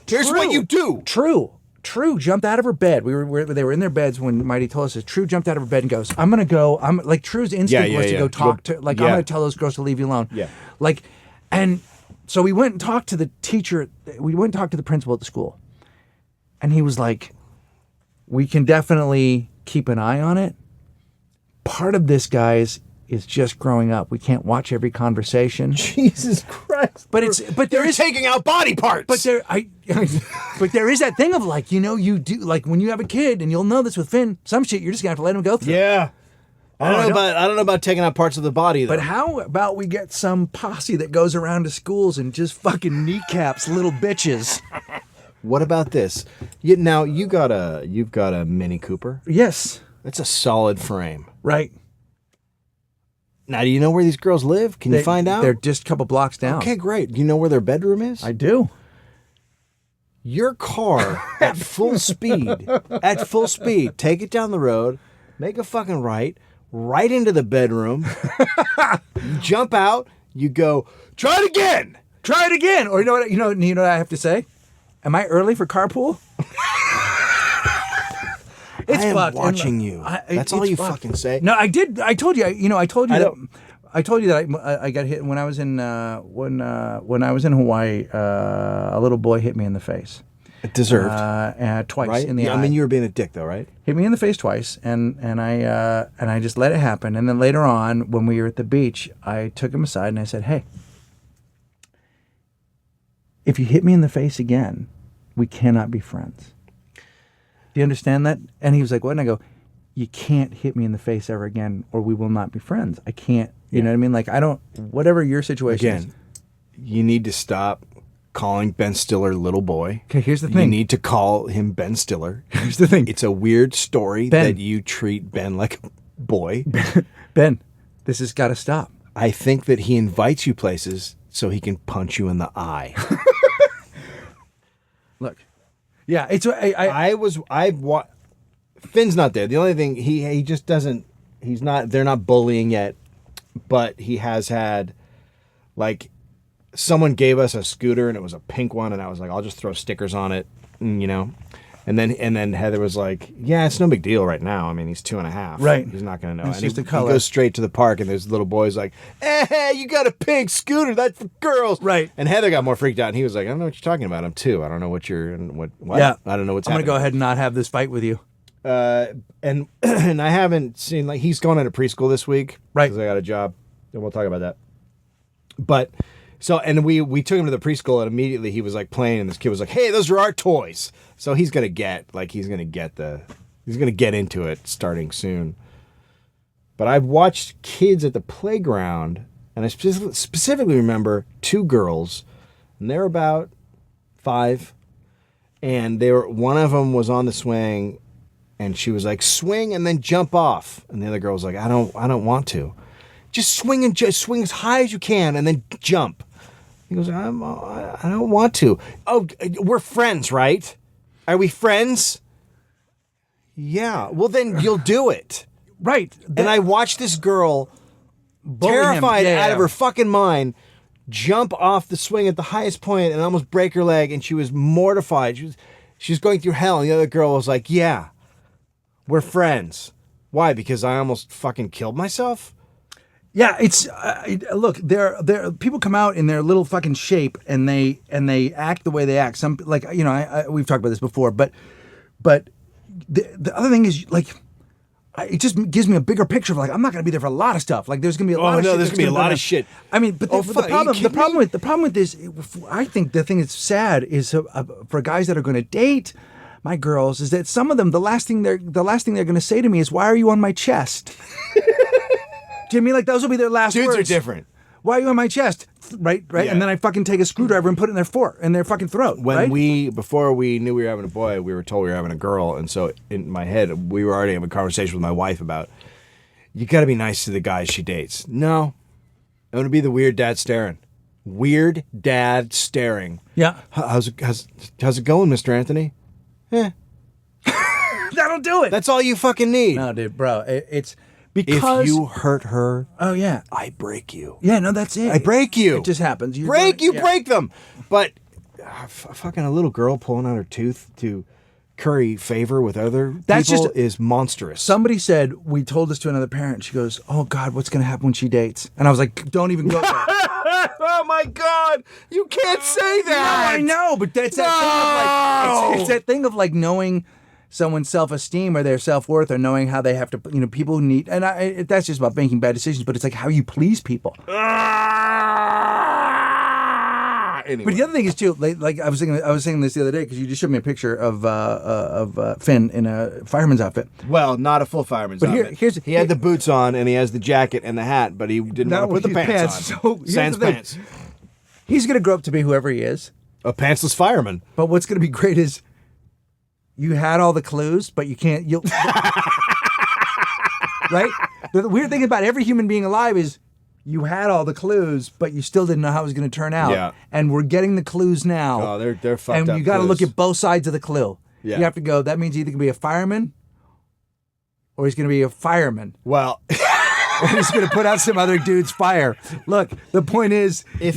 Here's what you do. True jumped out of her bed. They were in their beds when Mighty told us this. True jumped out of her bed and goes, I'm going to go. I'm like, True's instinct was to go talk to, like, I'm going to tell those girls to leave you alone. Yeah. Like, and so we went and talked to the teacher. We went and talked to the principal at the school. And he was like, we can definitely keep an eye on it. Part of this, guys, is just growing up. We can't watch every conversation. Jesus Christ. But there is taking out body parts. But there is that thing of like, you do, like when you have a kid, and you'll know this with Finn, some shit you're just gonna have to let him go through. Yeah. I don't know about taking out parts of the body though. But how about we get some posse that goes around to schools and just fucking kneecaps little bitches? What about this? You've got a Mini Cooper. Yes. It's a solid frame. Right. Now, do you know where these girls live? Can you find out? They're just a couple blocks down. Okay, great. Do you know where their bedroom is? I do. Your car at full speed, take it down the road, make a fucking right into the bedroom. You jump out, you go, try it again. Or you know what I have to say? Am I early for carpool? I am fucked. watching you. That's all you fucking say. No, I did. I told you. I told you don't- I told you that I got hit when I was in when I was in Hawaii. A little boy hit me in the face. Deserved. Twice Right? in the eye. I mean, you were being a dick though, right? Hit me in the face twice, and I just let it happen. And then later on, when we were at the beach, I took him aside and I said, "Hey, if you hit me in the face again, we cannot be friends. Do you understand that?" And he was like, "What?" And I go, you can't hit me in the face ever again, or we will not be friends. I can't. You know what I mean? Like, I don't. Whatever your situation is. Again, you need to stop calling Ben Stiller little boy. Okay, here's the You thing. need to call him Ben Stiller. Here's the thing. It's a weird story Ben. that you treat Ben like a boy. Ben, this has got to stop. I think that he invites you places so he can punch you in the eye. Look. Yeah, it's. Finn's not there. The only thing he just doesn't. He's not. They're not bullying yet, but he has had, like, someone gave us a scooter and it was a pink one, and I was like, I'll just throw stickers on it, you know. And then Heather was like, yeah, it's no big deal right now. I mean, he's 2.5. Right. He's not going to know. It's And just he a color. goes straight to the park, and there's little boys like, hey, you got a pink scooter. That's for girls. Right. And Heather got more freaked out, and he was like, I don't know what you're talking about. I'm 2. I don't know what you're, what? Yeah. I don't know what's I'm happening. gonna go ahead and not have this fight with you. And I haven't seen, like, he's going into preschool this week. Right. Because I got a job. And we'll talk about that. But, so, and we took him to the preschool, and immediately he was, like, playing, and this kid was like, hey, those are our toys. So he's going to get into it starting soon. But I've watched kids at the playground, and I specifically remember 2 girls, and they're about 5, and one of them was on the swing, and she was like, swing and then jump off. And the other girl was like, I don't want to. Just swing and just swing as high as you can and then jump. He goes, I don't want to. Oh, we're friends, right? Are we friends? Yeah. Well, then you'll do it. Right. And I watched this girl, terrified out of her fucking mind, jump off the swing at the highest point and almost break her leg, and she was mortified. She was going through hell, and the other girl was like, yeah, we're friends. Why? Because I almost fucking killed myself? Yeah, it's look. There people come out in their little fucking shape, and they act the way they act. Some, like, you know, we've talked about this before, but the other thing is, like, it just gives me a bigger picture of, like, I'm not going to be there for a lot of stuff. Like, there's going to be a lot of shit. There's going to be a lot of shit. I mean, but the problem with this, I think the thing that's sad is for guys that are going to date my girls, is that some of them, the last thing they're going to say to me is, "Why are you on my chest?" Do you mean, like, those will be their last words? Dudes are different. Why are you on my chest? Right? Yeah. And then I fucking take a screwdriver and put it in their fucking throat. Before we knew we were having a boy, we were told we were having a girl, and so in my head, we were already having a conversation with my wife about, you got to be nice to the guys she dates. No, I'm gonna be the weird dad staring. Weird dad staring. Yeah. How's it going, Mr. Anthony? That'll do it. That's all you fucking need. No, dude, bro. It's because if you hurt her, oh yeah, I break you. yeah, no, that's it. I break you. It just happens. You break them. But fucking a little girl pulling out her tooth to curry favor with other people is monstrous. Somebody said, we told this to another parent. She goes, "Oh God, what's gonna happen when she dates?" And I was like, "Don't even go there." Oh my God, you can't say that. No, I know, but that's that thing of, like, it's that thing of, like, knowing someone's self-esteem or their self-worth, or knowing how they have to, you know, people who need, and that's just about making bad decisions, but it's like how you please people. Anyway. But the other thing is too, like I was saying this the other day, because you just showed me a picture of Finn in a fireman's outfit. Well, not a full fireman's outfit. He had the boots on and he has the jacket and the hat, but he didn't want to put the pants on. So sans pants. He's gonna grow up to be whoever he is. A pantsless fireman. But what's gonna be great is you had all the clues, but you can't. Right? The weird thing about every human being alive is you had all the clues, but you still didn't know how it was going to turn out. Yeah. And we're getting the clues now. Oh, they're fucked up. And you got to look clues. at both sides of the clue. Yeah. You have to go, that means he's either going to be a fireman or he's going to be a fireman. Well, Or he's going to put out some other dude's fire. Look, the point is, if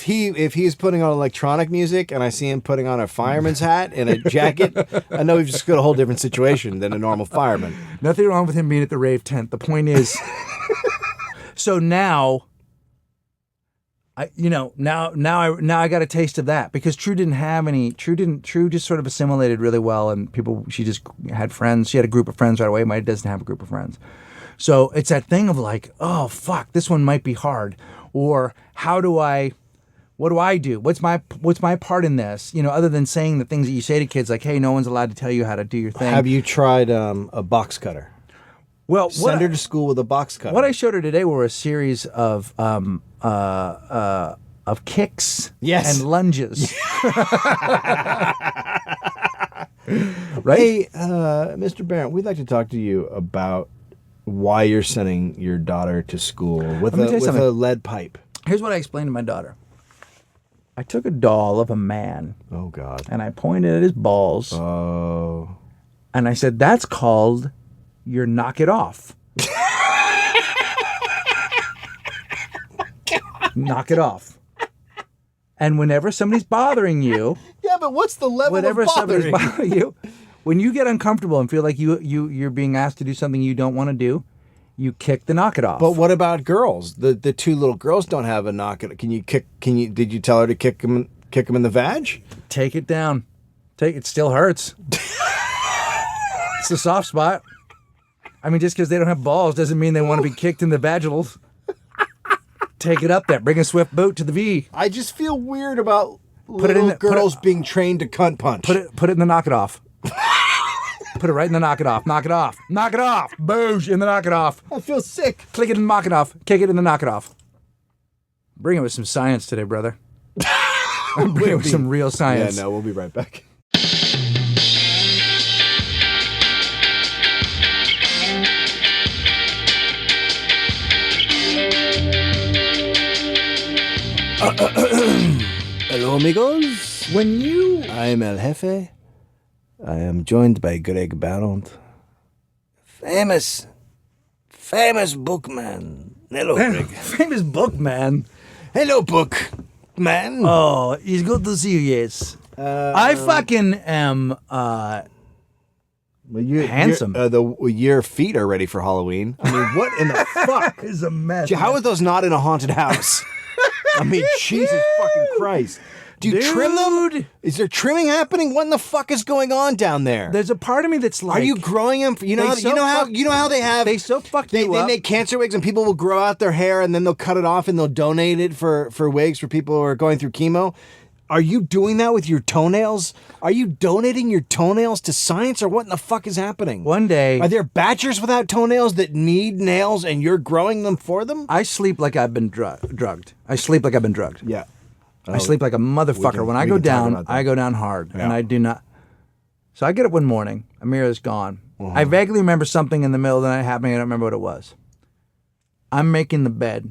he's putting on electronic music and I see him putting on a fireman's hat and a jacket, I know we've just got a whole different situation than a normal fireman. Nothing wrong with him being at the rave tent. The point is, so now, I got a taste of that, because True didn't have any. True just sort of assimilated really well, and she just had friends. She had a group of friends right away. Mine doesn't have a group of friends. So it's that thing of, like, oh fuck, this one might be hard, or how do I What do I do? What's my part in this? You know, other than saying the things that you say to kids, like, "Hey, no one's allowed to tell you how to do your thing." Have you tried a box cutter? Well, Send her to school with a box cutter. what I showed her today were a series of kicks Yes. and lunges. Right? Hey, Mr. Barrett, we'd like to talk to you about why you're sending your daughter to school with Let me tell you something. a lead pipe. Here's what I explained to my daughter. I took a doll of a man Oh, God. and I pointed at his balls Oh. and I said, "That's called your knock it off." Knock it off. And whenever somebody's bothering you, Yeah, but what's the level whenever of somebody's bothering? bothering you, when you get uncomfortable and feel like you're being asked to do something you don't want to do, you kick the knock it off. But what about girls? The two little girls don't have a knock it. Did you tell her to kick them in the vag? Take it down. It still hurts. It's a soft spot. I mean, just because they don't have balls doesn't mean they want to be kicked in the vaginals. Take it up there. Bring a swift boot to the V. I just feel weird about it in girls being trained to cunt punch. Put it in the knock it off. Put it right in the knock it off. Knock it off. Knock it off. Boosh in the knock it off. I feel sick. Click it and knock it off. Kick it in the knock it off. Bring it with some science today, brother. Bring it with some real science. Yeah, no, we'll be right back. Hello, amigos. When you I'm El Jefe. I am joined by Greg Barrett. Famous bookman. Hello, Greg. famous bookman. Hello, bookman. Oh, it's good to see you. Yes, I fucking am. Well, handsome. Your feet are ready for Halloween. I mean, what in the fuck? Is a mess. How are those not in a haunted house? I mean, Jesus fucking Christ. Do you trim them? Is there trimming happening? What in the fuck is going on down there? There's a part of me that's like, Are you growing them? You know how they have. They so fuck you They up. make cancer wigs and people will grow out their hair and then they'll cut it off and they'll donate it for wigs for people who are going through chemo. Are you doing that with your toenails? Are you donating your toenails to science or what in the fuck is happening? One day, Are there badgers without toenails that need nails and you're growing them for them? I sleep like I've been drugged. I sleep like I've been drugged. Yeah. I sleep like a motherfucker. When I we go can talk down, about that. I go down hard, and Yeah. I do not. So I get up one morning. Amira's gone. Uh-huh. I vaguely remember something in the middle of the night happening. I don't remember what it was. I'm making the bed.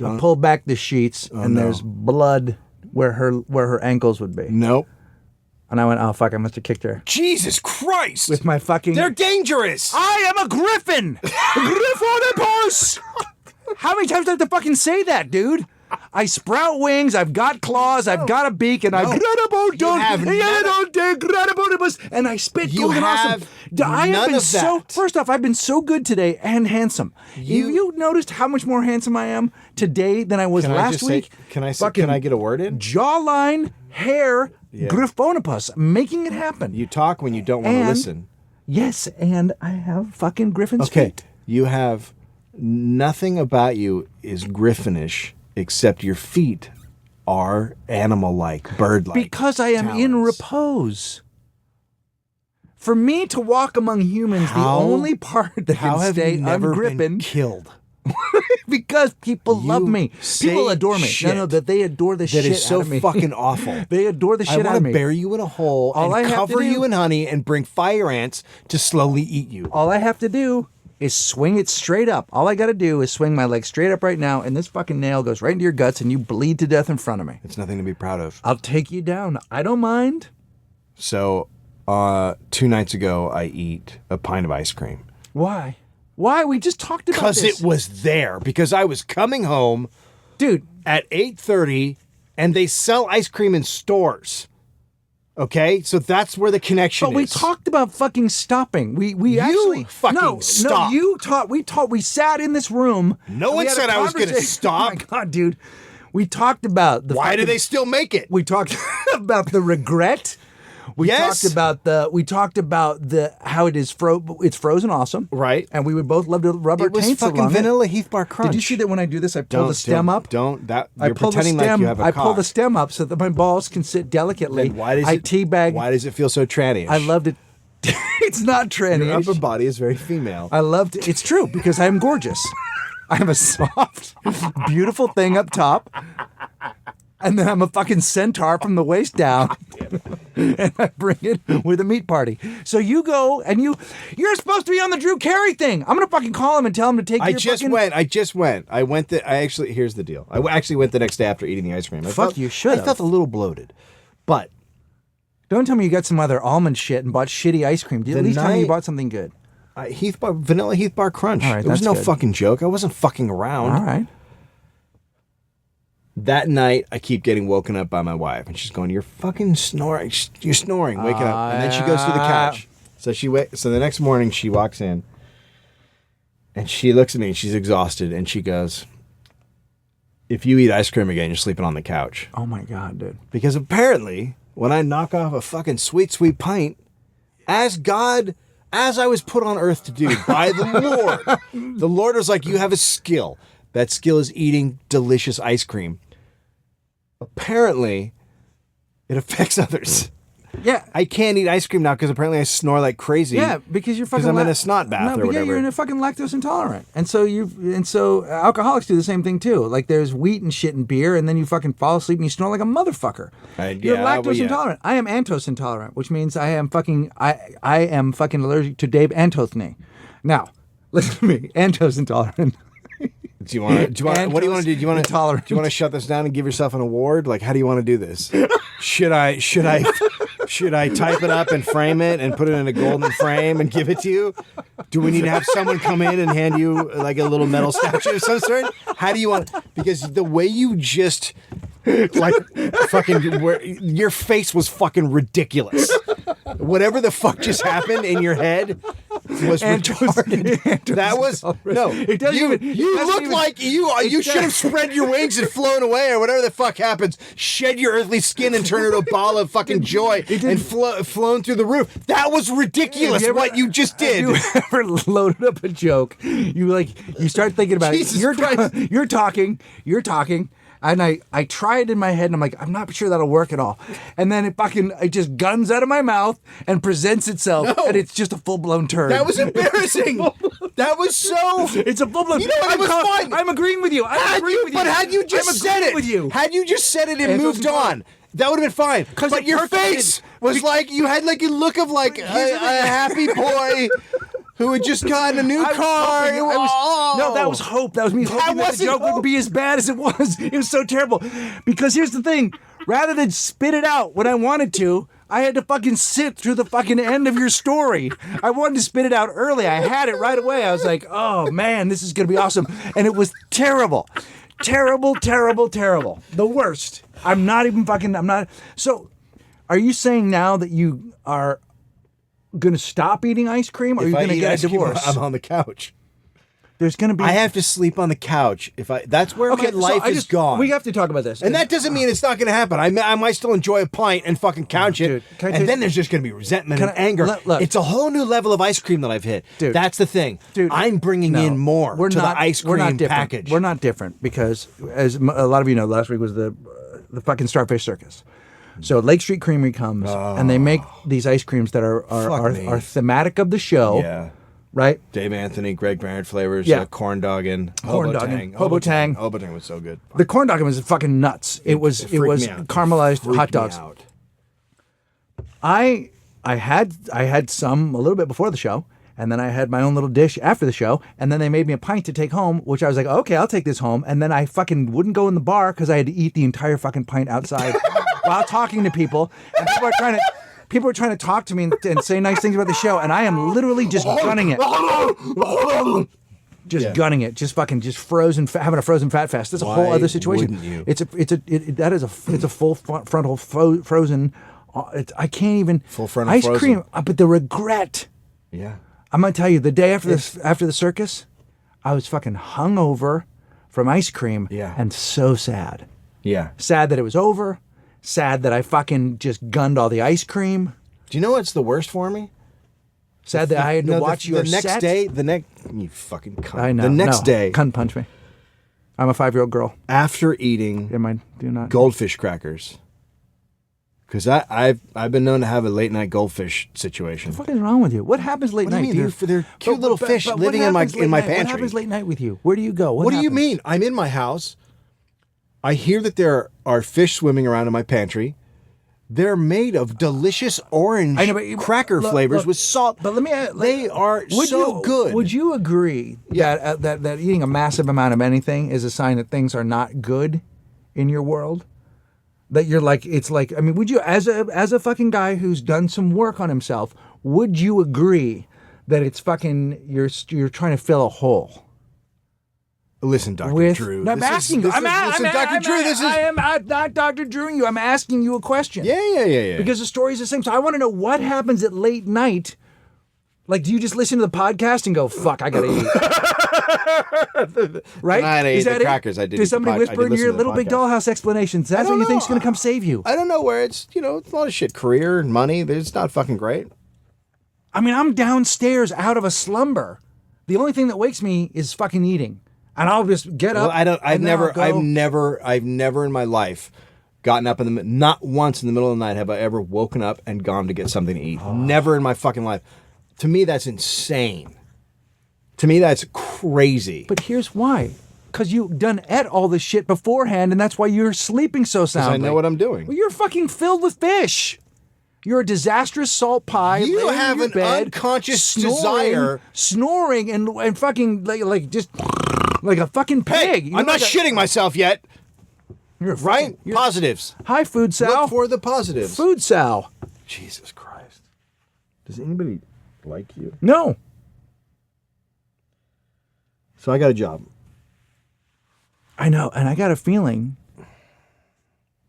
I pull back the sheets, and no. there's blood where her ankles would be. Nope. And I went, oh fuck! I must have kicked her Jesus Christ! with my fucking. They're dangerous! I am a griffin. Griffonippus. How many times do I have to fucking say that, dude? I sprout wings. I've got claws. I've got a beak, and have and I spit You golden awesome. have I have none been of so. that. First off, I've been so good today and handsome. You noticed how much more handsome I am today than I was last week? Can I Fucking get a word in? jawline, hair, Yeah. Griffonippus, making it happen. You talk when you don't want to And- listen. Yes, and I have fucking griffin's Okay. feet. You have nothing about you is griffinish except your feet are animal-like, bird-like. Because I am in talons. repose. For me to walk among humans, How- the only part that How can have stay you never been ungripping, killed? because people love You me. say People adore me. shit No, that they adore the That shit is so out of me. fucking awful. They adore the I shit out want of to me. bury you in a hole All I and have to cover do- you in honey and bring fire ants to slowly eat you. All I have to do is swing it straight up. All I got to do is swing my leg straight up right now, and this fucking nail goes right into your guts, and you bleed to death in front of me. It's nothing to be proud of. I'll take you down. I don't mind. So, 2 nights ago, I eat a pint of ice cream. Why? Why? We just talked about Because this. it was there. Because I was coming home Dude, at 8:30, and they sell ice cream in stores. Okay? So that's where the connection but we is. talked about fucking stopping. We actually fucking stopped. No, you taught. We sat in this room. No and we one had a said I was gonna conversation. stop. Oh my god, dude. We talked about the. Why do fucking- they still make it? We talked about the regret. We Yes. talked about the how it is it's frozen awesome. Right. And we would both love to rub our It was taints fucking along vanilla Heath Bar it. Crunch. Did you see that when I do this, I pull the stem up? Don't. That I you're pull the pretending stem. like you have a I pull cock. the stem up so that my balls can sit delicately. Then why does I it teabag. Why does it feel so tranny? I loved it. It's not Your tranny. upper body is very female. I loved it. It's true because I'm gorgeous. I have a soft, beautiful thing up top. And then I'm a fucking centaur from the waist down. And I bring it with a meat party. So you go and you're supposed to be on the Drew Carey thing. I'm going to fucking call him and tell him to take I your just fucking... went. Here's the deal. I actually went the next day after eating the ice cream. You should I felt a little bloated. But Don't tell me you got some other almond shit and bought shitty ice cream. At least tell me you night- bought something good. Vanilla Heath Bar Crunch. All right, it was that's no good. fucking joke. I wasn't fucking around. All right. That night, I keep getting woken up by my wife, and she's going, "You're fucking snoring. You're snoring. Wake up." And then she goes to the couch. So So the next morning, she walks in, and she looks at me, and she's exhausted, and she goes, "If you eat ice cream again, you're sleeping on the couch." Oh my God, dude. Because apparently, when I knock off a fucking sweet pint, as I was put on earth to do by the Lord was like, "You have a skill. That skill is eating delicious ice cream." Apparently, it affects others. Yeah. I can't eat ice cream now because apparently I snore like crazy. Yeah, because you're fucking. I'm in a snot bath no, or but whatever. Yeah, you're in a fucking lactose intolerant, and so alcoholics do the same thing too. Like there's wheat and shit in beer, and then you fucking fall asleep and you snore like a motherfucker. You're lactose intolerant. I am antose intolerant, which means I am fucking allergic to Dave Antothny. Now, listen to me, antose intolerant. Do you want to? What do you want to do? Do you want Intolerant. to shut this down and give yourself an award? Like, how do you want to do this? Should I type it up and frame it and put it in a golden frame and give it to you? Do we need to have someone come in and hand you like a little metal statue of some sort? How do you want? Because the way you just like fucking your face was fucking ridiculous. Whatever the fuck just happened in your head was retarded. That was no. It doesn't you even- you it doesn't look even- like you should have spread your wings and flown away or whatever the fuck happens. Shed your earthly skin and turn into a ball of fucking joy and flown through the roof. That was ridiculous. What you just did. Have you ever loaded up a joke? You start thinking about Jesus it. Christ. You're talking. And I try it in my head and I'm like, I'm not sure that'll work at all. And then it just guns out of my mouth and presents itself. No. And it's just a full-blown turd. That was embarrassing. That was so. It's a full-blown. You know what? It was fine. I'm agreeing with you. But had you just said it, with you. had you just said it and It moved doesn't on, that would have been fine. But it your perfected- face was like you had like a look of like a happy boy who had just gotten a new car. No, that was hope. That was me hoping that the wasn't joke hope. wouldn't be as bad as it was. It was so terrible. Because here's the thing. Rather than spit it out when I wanted to, I had to fucking sit through the fucking end of your story. I wanted to spit it out early. I had it right away. I was like, oh man, this is going to be awesome. And it was terrible. Terrible, terrible, terrible. The worst. I'm not. So, are you saying now that you are going to stop eating ice cream, or are you going to get a divorce? I'm on the couch. There's going to be. I have to sleep on the couch. That's where my life is gone. We have to talk about this, and that doesn't mean it's not going to happen. I might still enjoy a pint and fucking couch it, Dude, can I tell and you- then there's just going to be resentment and I- anger. look. It's a whole new level of ice cream that I've hit. Dude. That's the thing. Dude, I'm bringing no, in more to the ice we're not cream different. package. We're not different because, as a lot of you know, last week was the fucking Starfish Circus. So Lake Street Creamery comes and they make these ice creams that are thematic of the show. Yeah. Right? Dave Anthony, Greg Barrett flavors, Yeah. corn doggin, Corn doggin, Hobotang. Hobotang was so good. The corn dog was fucking nuts. It was freaked me out. caramelized Freaked hot me dogs. out. I had some a little bit before the show, and then I had my own little dish after the show, and then they made me a pint to take home, which I was like, okay, I'll take this home, and then I fucking wouldn't go in the bar because I had to eat the entire fucking pint outside while talking to people, and people are trying to talk to me and say nice things about the show, and I am literally just gunning it. Just gunning it, just frozen, having a frozen fat fest. That's a whole Why other situation. wouldn't you? It's a full frontal frozen. I can't even Full frontal ice frozen. cream. But the regret. Yeah. I'm gonna tell you, the day after the circus, I was fucking hungover from ice cream. Yeah. And so sad. Yeah. Sad that it was over. Sad that I fucking just gunned all the ice cream. Do you know what's the worst for me? Sad that I had to watch your the next set. day. You fucking cunt. I know. The next day, Cunt punch me. I'm a 5-year-old girl. after eating Do not. goldfish crackers, because I've been known to have a late night goldfish situation. What the fuck is wrong with you? What happens late What do night? you mean? They're cute little fish what living in my happens late night? pantry. What happens late night with you? Where do you go? What do you happens? mean? I'm in my house. I hear that there are fish swimming around in my pantry. They're made of delicious orange cracker flavors with salt. But let me. They are so good. Would you agree that eating a massive amount of anything is a sign that things are not good in your world? That you're like, it's like, I mean, would you, as a fucking guy who's done some work on himself, would you agree that it's fucking you're trying to fill a hole? Listen, Dr. Drew. No, I'm asking you. Listen, Dr. Drew, this is... I am not Dr. Drew you. I'm asking you a question. Yeah. Because the story's the same. So I want to know what happens at late night. Like, do you just listen to the podcast and go, fuck, I gotta eat? Right? I ate Is that the crackers. I did. Did somebody whisper in your Little Big Dollhouse explanations? That's what you think's going to come save you. I don't know where it's, it's a lot of shit. Career and money. It's not fucking great. I mean, I'm downstairs out of a slumber. The only thing that wakes me is fucking eating. And I'll just get up. Well, I've never in my life gotten up not once in the middle of the night have I ever woken up and gone to get something to eat. Never in my fucking life. To me, that's insane. To me, that's crazy. But here's why. Because you've done all this shit beforehand, and that's why you're sleeping so soundly. Because I know what I'm doing. Well, you're fucking filled with fish. You're a disastrous salt pie. You laying have in your an bed, unconscious desire. Snoring and fucking like just like a fucking pig. Hey, I'm not shitting myself yet. You're right? Positives. Hi, Food Sal. Look for the positives. Food Sal. Jesus Christ. Does anybody like you? No. So I got a job. I know, and I got a feeling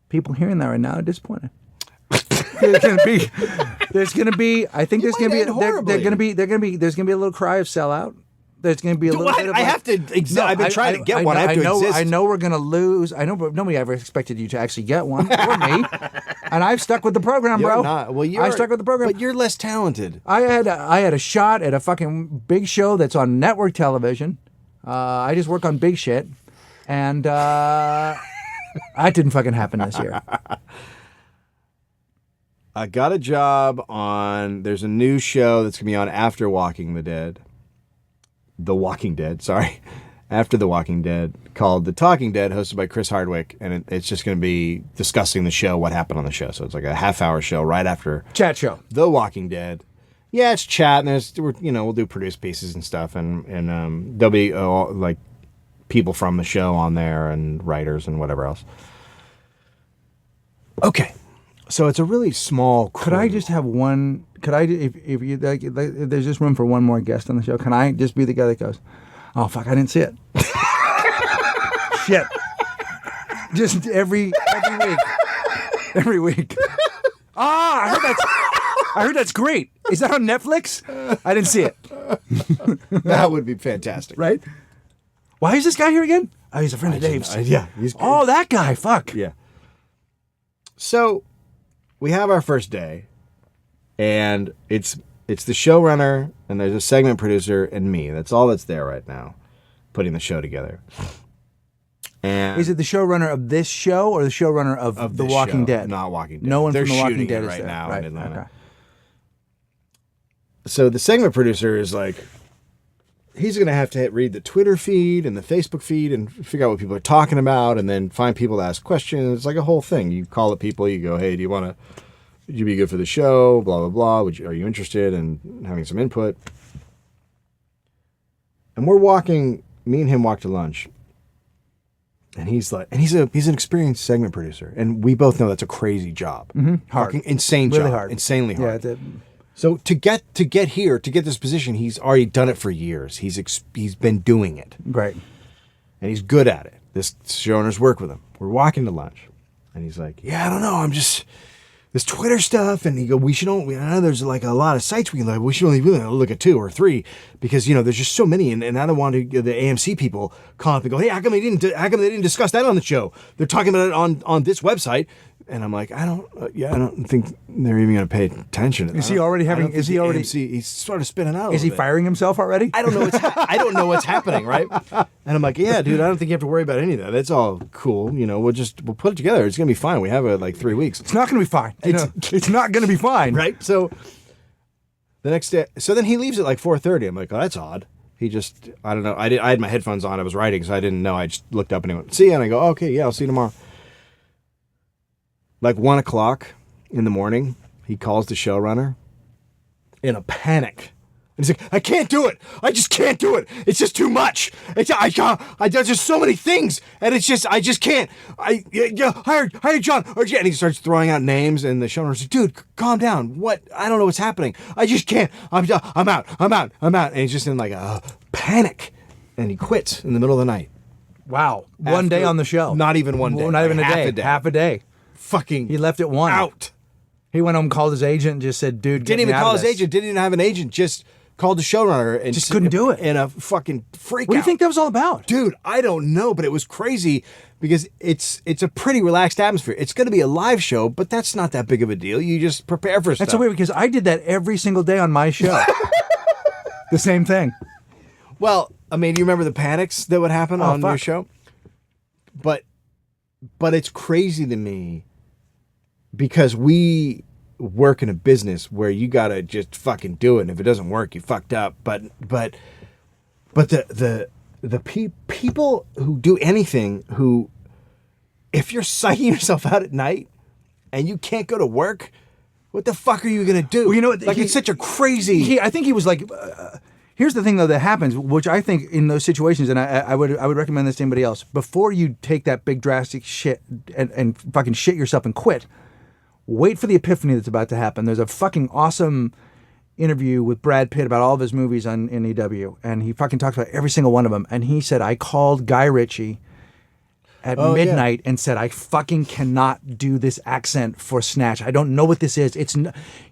people hearing that right now are disappointed. There's gonna be. I think there's gonna be. There's gonna be a little cry of sellout. There's gonna be a little bit of. I have to. I've been trying to get one. I have to exist. I know we're gonna lose. I know, but nobody ever expected you to actually get one, or me. And I've stuck with the program, bro. I stuck with the program. But you're less talented. I had a shot at a fucking big show that's on network television. I just work on big shit, and that didn't fucking happen this year. I got a job on. There's a new show that's gonna be on after Walking the Dead. The Walking Dead, sorry. After The Walking Dead, called The Talking Dead, hosted by Chris Hardwick, and it's just going to be discussing the show, what happened on the show. So it's like a half-hour show right after chat show. The Walking Dead. Yeah, it's chat, and we'll do produced pieces and stuff, and there'll be like people from the show on there and writers and whatever else. Okay. So it's a really small crew. Could I just have one? Could I, if you like, if there's just room for one more guest on the show, can I just be the guy that goes, "Oh fuck, I didn't see it." Shit. Just every week. I heard that's great. Is that on Netflix? I didn't see it. That would be fantastic, right? Why is this guy here again? Oh, he's a friend of Dave's. Yeah, he's good. Oh, that guy. Fuck. Yeah. So we have our first day, and it's the showrunner, and there's a segment producer, and me. That's all that's there right now, putting the show together. And is it the showrunner of this show or the showrunner of The Walking Dead? Not Walking Dead. No one They're from The Walking shooting Dead it is right there. now in Atlanta. Okay. So the segment producer is like, he's going to have to read the Twitter feed and the Facebook feed and figure out what people are talking about, and then find people to ask questions. It's like a whole thing. You call up people, you go, hey, would you be good for the show? Blah, blah, blah. Are you interested in having some input? And me and him walk to lunch. And he's like, he's an experienced segment producer. And we both know that's a crazy job. Mm-hmm. Hard. Fucking insane really job. Hard. Insanely hard. Yeah, so to get here, to get this position, he's already done it for years. He's been doing it. Right. And he's good at it. This showrunner's work with him. We're walking to lunch. And he's like, yeah, I don't know. I'm just, this Twitter stuff. And he go, I know there's like a lot of sites we can look. We should only really look at 2 or 3 because, there's just so many. And I don't want the AMC people call up and go, hey, how come they didn't discuss that on the show? They're talking about it on this website. And I'm like, I don't think they're even going to pay attention. Is he already having? Is he already? AMC, he's sort of spinning out. Is he firing himself already? I don't know. I don't know what's happening, right? And I'm like, yeah, dude. I don't think you have to worry about any of that. It's all cool. We'll put it together. It's gonna be fine. We have like 3 weeks. It's not gonna be fine. It's not gonna be fine, right? So the next day, so then he leaves at like 4:30. I'm like, oh, that's odd. He just, I don't know. I had my headphones on. I was writing, so I didn't know. I just looked up and he went, see you. And I go, okay, yeah, I'll see you tomorrow. Like 1 o'clock in the morning, he calls the showrunner in a panic. And he's like, I can't do it. I just can't do it. It's just too much. There's just so many things. And it's just, I just can't. Hire John. And he starts throwing out names. And the showrunner's like, dude, calm down. What? I don't know what's happening. I just can't. I'm out. And he's just in like a panic. And he quits in the middle of the night. Wow. One day on the show. Not even one day. Well, not even a day. Half a day. Fucking. He left at 1. Out. He went home, called his agent, and just said, dude, didn't even call his agent. Didn't even have an agent. Just called the showrunner and just couldn't do it. In a fucking freak out. What do you think that was all about? Dude, I don't know, but it was crazy because it's a pretty relaxed atmosphere. It's going to be a live show, but that's not that big of a deal. You just prepare for stuff. That's so weird because I did that every single day on my show. The same thing. Well, I mean, do you remember the panics that would happen on your show? But it's crazy to me because we work in a business where you gotta just fucking do it, and if it doesn't work, you fucked up. But the people who do anything, who, if you're psyching yourself out at night and you can't go to work, what the fuck are you gonna do? Well, it's such a crazy. I think he was like. Here's the thing, though, that happens, which I think in those situations, and I would recommend this to anybody else, before you take that big drastic shit and fucking shit yourself and quit, wait for the epiphany that's about to happen. There's a fucking awesome interview with Brad Pitt about all of his movies in EW, and he fucking talks about every single one of them. And he said, I called Guy Ritchie at midnight and said, I fucking cannot do this accent for Snatch. I don't know what this is.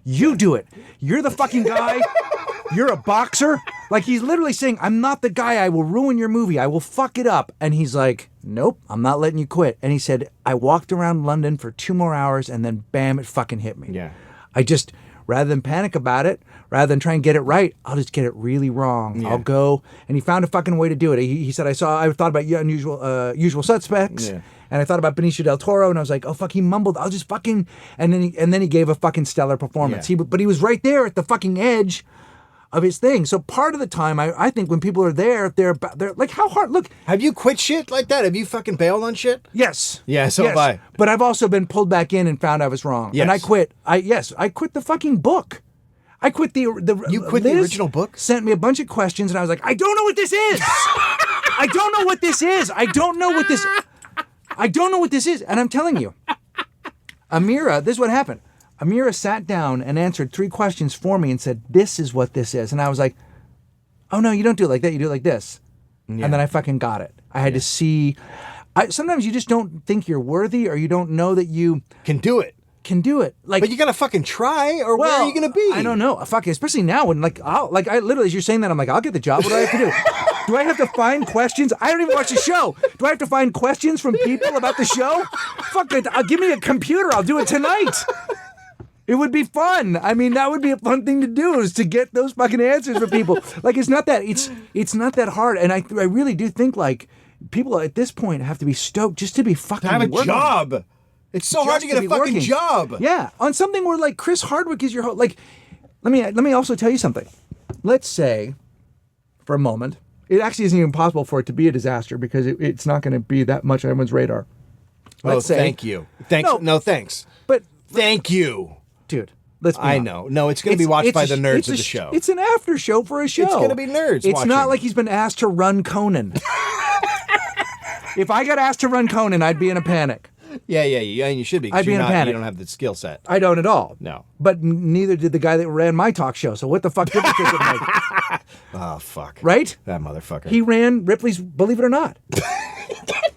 You do it. You're the fucking guy. You're a boxer. Like, he's literally saying, I'm not the guy. I will ruin your movie. I will fuck it up. And he's like, nope, I'm not letting you quit. And he said, I walked around London for 2 more hours and then bam, it fucking hit me. Yeah. I just, rather than panic about it, rather than try and get it right, I'll just get it really wrong. Yeah. I'll go. And he found a fucking way to do it. He said, I thought about Usual Suspects. Yeah. And I thought about Benicio del Toro, and I was like, "Oh fuck!" He mumbled, "I'll just fucking," and then he gave a fucking stellar performance. Yeah. But he was right there at the fucking edge of his thing. So part of the time, I think when people are there, they're like, how hard? Look, have you quit shit like that? Have you fucking bailed on shit? Yes. Yeah, so have I. But I've also been pulled back in and found I was wrong. Yes. And I quit. I quit the fucking book. I quit the. You quit the original book? Sent me a bunch of questions, and I was like, I don't know what this is. I don't know what this is. I don't know what this is. And I'm telling you, Amira, this is what happened. Amira sat down and answered 3 questions for me and said, this is what this is. And I was like, oh no, you don't do it like that. You do it like this. Yeah. And then I fucking got it. I had to see. Sometimes you just don't think you're worthy, or you don't know that you can do it. Like, but you gotta fucking try, or where are you gonna be? I don't know. Fucking, especially now when I literally, as you're saying that, I'm like, I'll get the job. What do I have to do? Do I have to find questions? I don't even watch the show. Do I have to find questions from people about the show? Fuck it. Give me a computer. I'll do it tonight. It would be fun. I mean, that would be a fun thing to do, is to get those fucking answers for people. Like, it's not that hard. And I really do think, like, people at this point have to be stoked just to be fucking have a working. job. It's so hard to get a fucking job. Yeah, on something where, like, Chris Hardwick is your host. Like, let me also tell you something. Let's say, for a moment, it actually isn't even possible for it to be a disaster, because it's not going to be that much on everyone's radar. Let's say, thank you. Thanks. No, thanks. But thank you. Dude, let's be I honest. know. No, it's going to be watched by the nerds of the show. It's an after show for a show. It's going to be nerds It's watching. not like he's been asked to run Conan. If I got asked to run Conan, I'd be in a panic. Yeah, and you should be. I'd be in a panic. You don't have the skill set. I don't at all. No. But neither did the guy that ran my talk show, so what the fuck difference does it make? Oh, fuck. Right? That motherfucker. He ran Ripley's Believe It or Not.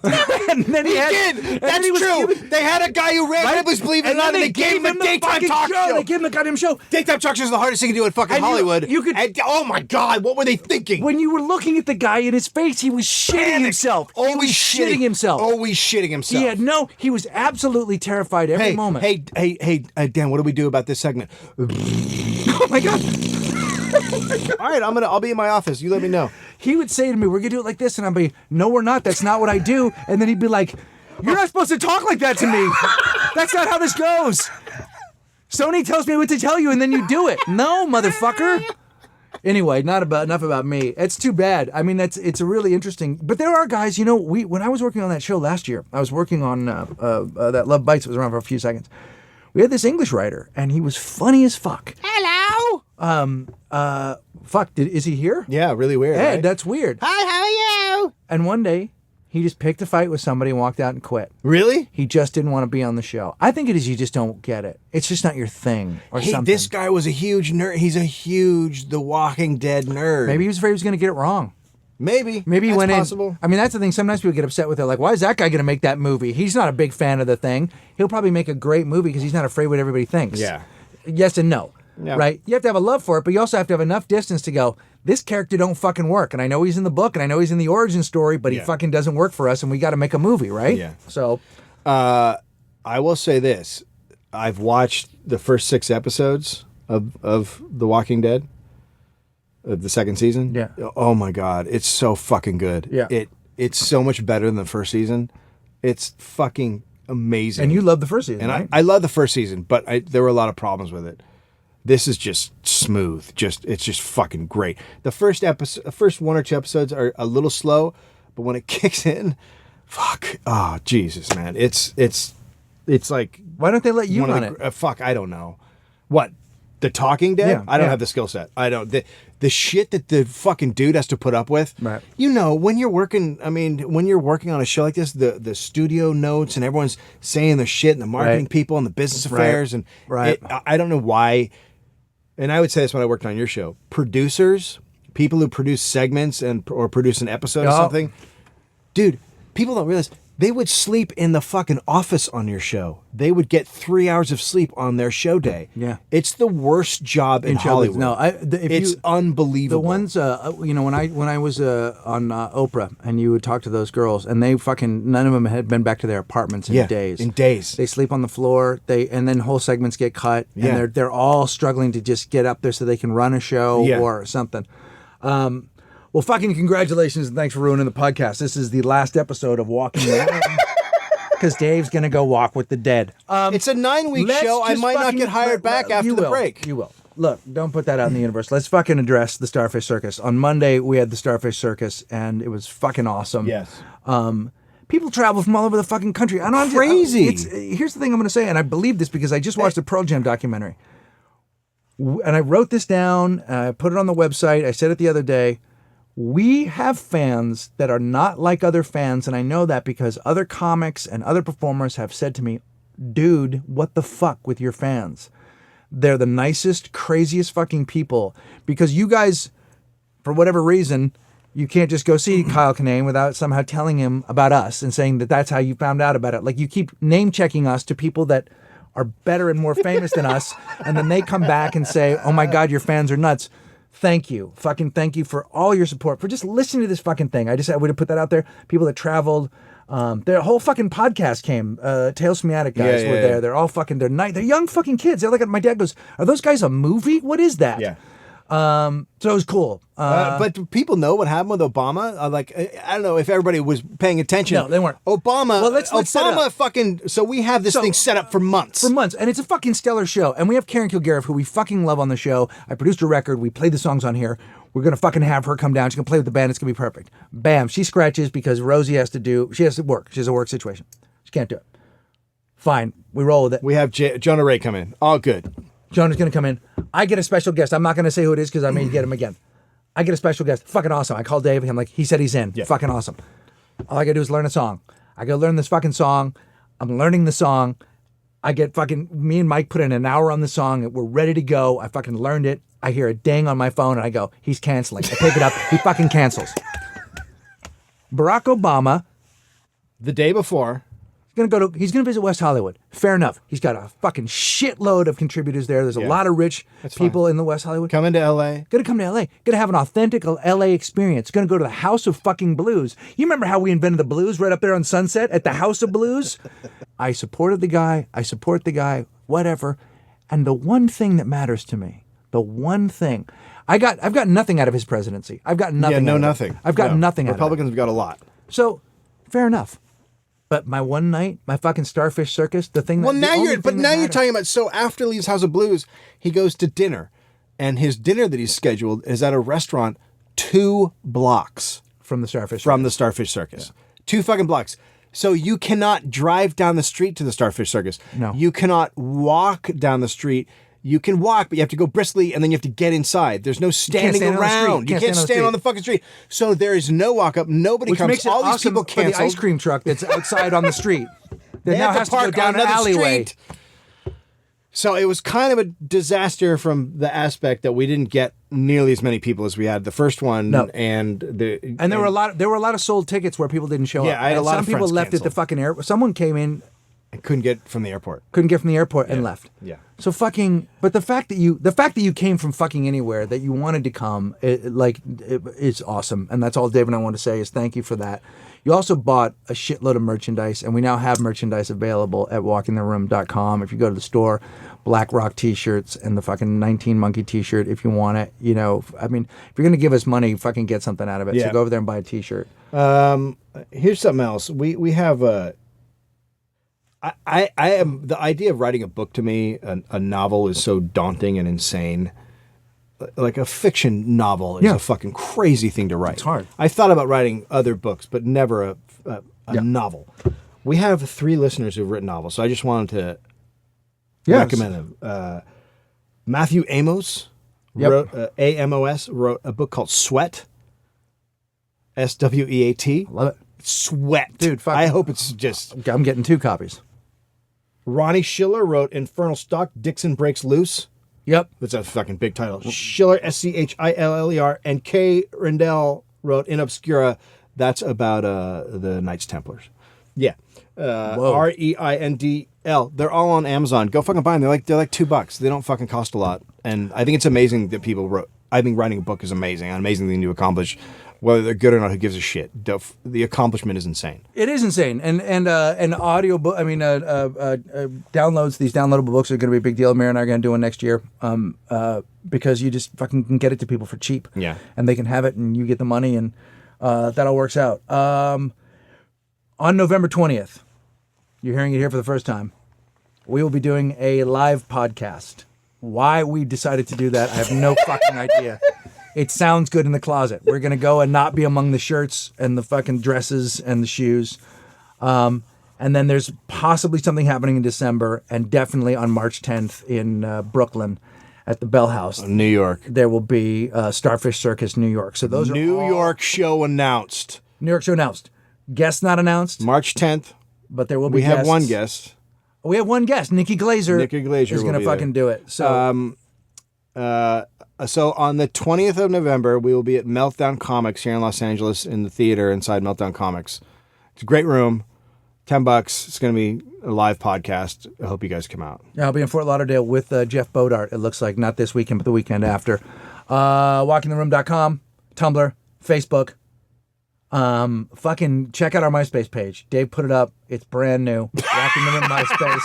And then he had, did. That's true. They had a guy who ran Ripley's Believe It or Not, and they gave him a daytime talk show. They gave him the goddamn show. Daytime talk show is the hardest thing to do in fucking Hollywood. Oh my God, what were they thinking? When you were looking at the guy in his face, he was shitting himself. Always shitting himself. Always shitting himself. He was absolutely terrified every moment. Hey, Dan, what do we do about this segment? Oh my God. All right, I'll be in my office. You let me know. He would say to me, we're going to do it like this. And I'd be, no, we're not. That's not what I do. And then he'd be like, you're not supposed to talk like that to me. That's not how this goes. Sony tells me what to tell you and then you do it. No, motherfucker. Anyway, enough about me. It's too bad. I mean, it's a really interesting. But there are guys, when I was working on that show last year, I was working on that Love Bites. It was around for a few seconds. We had this English writer, and he was funny as fuck. Hello. Is he here? Yeah, really weird. Ed, right? that's weird. Hi, how are you? And one day, he just picked a fight with somebody and walked out and quit. Really? He just didn't want to be on the show. I think it is you just don't get it. It's just not your thing or something. This guy was a huge nerd. He's a huge The Walking Dead nerd. Maybe he was afraid he was going to get it wrong. Maybe he went possible. in. I mean, that's the thing. Sometimes people get upset with it. Like, why is that guy going to make that movie? He's not a big fan of the thing. He'll probably make a great movie because he's not afraid what everybody thinks. Yeah. Yes and no. Yeah. Right? You have to have a love for it, but you also have to have enough distance to go, this character don't fucking work. And I know he's in the book and I know he's in the origin story, but he fucking doesn't work for us and we got to make a movie, right? Yeah. So. I will say this. I've watched the first 6 episodes of The Walking Dead. The second season. Yeah. Oh my God, it's so fucking good. Yeah. It's so much better than the first season. It's fucking amazing. And you love the first season, and right? I love the first season, but there were a lot of problems with it. This is just smooth. It's just fucking great. The first 1 or 2 episodes are a little slow, but when it kicks in, fuck. Oh Jesus, man. It's like, why don't they let you run it? Fuck, I don't know. What? The Talking Dead? Yeah, I don't have the skill set. I don't. The shit that the fucking dude has to put up with. Right. When you're working, when you're working on a show like this, the studio notes and everyone's saying their shit and the marketing people and the business affairs and I don't know why. And I would say this when I worked on your show. Producers, people who produce segments or produce an episode or something, dude, people don't realize they would sleep in the fucking office on your show. They would get 3 hours of sleep on their show day. Yeah. It's the worst job in Hollywood. No, it's unbelievable. The ones, when I was on Oprah and you would talk to those girls and they fucking, none of them had been back to their apartments in days. In days. They sleep on the floor. And then whole segments get cut. Yeah. And they're all struggling to just get up there so they can run a show or something. Well, fucking congratulations and thanks for ruining the podcast. This is the last episode of Walking Dead. Because Dave's going to go walk with the dead. It's a 9-week show. I might not get hired back after the break. You will. Look, don't put that out in the universe. Let's fucking address the Starfish Circus. On Monday, we had the Starfish Circus, and it was fucking awesome. Yes. People travel from all over the fucking country. I know, Crazy. Here's the thing I'm going to say, and I believe this because I just watched a Pearl Jam documentary. And I wrote this down, I put it on the website. I said it the other day. We have fans that are not like other fans, and I know that because other comics and other performers have said to me, dude, what the fuck with your fans? They're the nicest, craziest fucking people because you guys, for whatever reason, you can't just go see Kyle Kinane without somehow telling him about us and saying that that's how you found out about it. Like you keep name checking us to people that are better and more famous than us, and then they come back and say, oh my God, your fans are nuts. Thank you. Fucking thank you for all your support, for just listening to this fucking thing. I would have put that out there. People that traveled, their whole fucking podcast came. Tales from the Attic guys were there. They're all fucking, they're young fucking kids. They're like, my dad goes, are those guys a movie? What is that? Yeah. So it was cool. But do people know what happened with Obama? I don't know if everybody was paying attention. No, they weren't. Obama. Well, let's set it up. fucking. So we have this thing set up for months. And it's a fucking stellar show. And we have Karen Kilgariff, who we fucking love on the show. I produced a record. We played the songs on here. We're gonna fucking have her come down. She's gonna play with the band. It's gonna be perfect. Bam. She scratches because Rosie has to work. She has a work situation. She can't do it. Fine. We roll with it. We have Jonah Ray come in. All good. Jonah's going to come in. I get a special guest. I'm not going to say who it is because I may get him again. I get a special guest. Fucking awesome. I call Dave. I'm like, he said he's in. Yeah. Fucking awesome. All I got to do is learn a song. I go learn this fucking song. I'm learning the song. Me and Mike put in an hour on the song. We're ready to go. I fucking learned it. I hear a ding on my phone and I go, he's canceling. I pick it up. He fucking cancels. Barack Obama The day before. He's gonna visit West Hollywood. Fair enough. He's got a fucking shitload of contributors there. There's a lot of rich people in the West Hollywood. Come into LA. Gonna come to LA. Gonna have an authentic LA experience. Gonna go to the House of fucking Blues. You remember how we invented the blues right up there on Sunset at the House of Blues? I supported the guy. I support the guy. Whatever. And the one thing that matters to me, I've got nothing out of his presidency. I've got nothing. Nothing. I've got nothing out of it. Republicans have got a lot. So, fair enough. But my one night, my fucking Starfish Circus, the thing. Well, now you're talking about. So after leaves House of Blues, he goes to dinner, and his dinner that he's scheduled is at a restaurant 2 blocks from the Starfish. From the Starfish Circus, 2 fucking blocks. So you cannot drive down the street to the Starfish Circus. No. You cannot walk down the street. You can walk, but you have to go briskly, and then you have to get inside. There's no standing around. You can't stand on the fucking street. So there is no walk up. Nobody comes. Makes it all these awesome people canceled. for the ice cream truck that's outside on the street. That now has to go down an alleyway. Street. So it was kind of a disaster from the aspect that we didn't get nearly as many people as we had the first one. No. And there were a lot of sold tickets where people didn't show up. Yeah, I had a lot of some people friends left canceled. at the fucking airport. Someone came in. And couldn't get from the airport. And left. Yeah. So but the fact that you came from fucking anywhere, that you wanted to come, it's awesome. And that's all Dave and I want to say is thank you for that. You also bought a shitload of merchandise, and we now have merchandise available at walkingtheroom.com. If you go to the store, Black Rock t-shirts and the fucking 19 Monkey t-shirt if you want it. You know, I mean, if you're going to give us money, fucking get something out of it. Yeah. So go over there and buy a t-shirt. Here's something else. We have a. I am the idea of writing a book to me, a novel is so daunting and insane. Like a fiction novel is a fucking crazy thing to write. It's hard. I thought about writing other books, but never a novel. We have 3 listeners who've written novels, so I just wanted to recommend them. Matthew Amos wrote Amos wrote a book called Sweat. SWEAT. Love it. Sweat. Dude, I hope it's just. I'm getting 2 copies. Ronnie Schiller wrote Infernal Stock, Dixon Breaks Loose. Yep. That's a fucking big title. Schiller, Schiller, and Kay Rendell wrote In Obscura. That's about the Knights Templars. Yeah. Reindl. They're all on Amazon. Go fucking buy them. They're like $2. They don't fucking cost a lot. And I think it's amazing that people wrote. I think writing a book is amazing. An amazing thing to accomplish. Whether they're good or not, who gives a shit? The accomplishment is insane. It is insane, and audio book. I mean, downloads. These downloadable books are going to be a big deal. Mary and I are going to do one next year, because you just fucking can get it to people for cheap. Yeah, and they can have it, and you get the money, and that all works out. On November 20th, you're hearing it here for the first time. We will be doing a live podcast. Why we decided to do that, I have no fucking idea. It sounds good in the closet. We're going to go and not be among the shirts and the fucking dresses and the shoes. And then there's possibly something happening in December, and definitely on March 10th in Brooklyn at the Bell House. New York. There will be Starfish Circus, New York. So those New York show announced. New York show announced. Guests not announced. March 10th. But there will be We guests. have one guest. We have one guest. Nikki Glazer is going to fucking do it. So So on the 20th of November, we will be at Meltdown Comics here in Los Angeles in the theater inside Meltdown Comics. It's a great room, $10. It's going to be a live podcast. I hope you guys come out. Yeah, I'll be in Fort Lauderdale with Jeff Bodart. It looks like not this weekend, but the weekend after. WalkingTheRoom.com, Tumblr, Facebook. Fucking check out our MySpace page. Dave put it up. It's brand new. Walking the Room MySpace.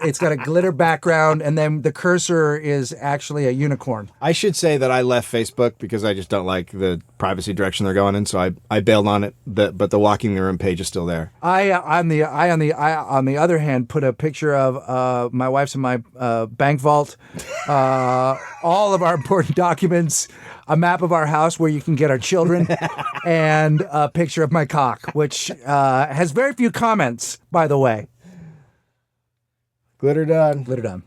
It's got a glitter background, and then the cursor is actually a unicorn. I should say that I left Facebook because I just don't like the privacy direction they're going in, so I bailed on it. But the Walking the Room page is still there. I on the other hand put a picture of my wife's in my bank vault, all of our important documents, a map of our house where you can get our children, and a picture of my cock, which has very few comments, by the way. Glitter done. Glitter done.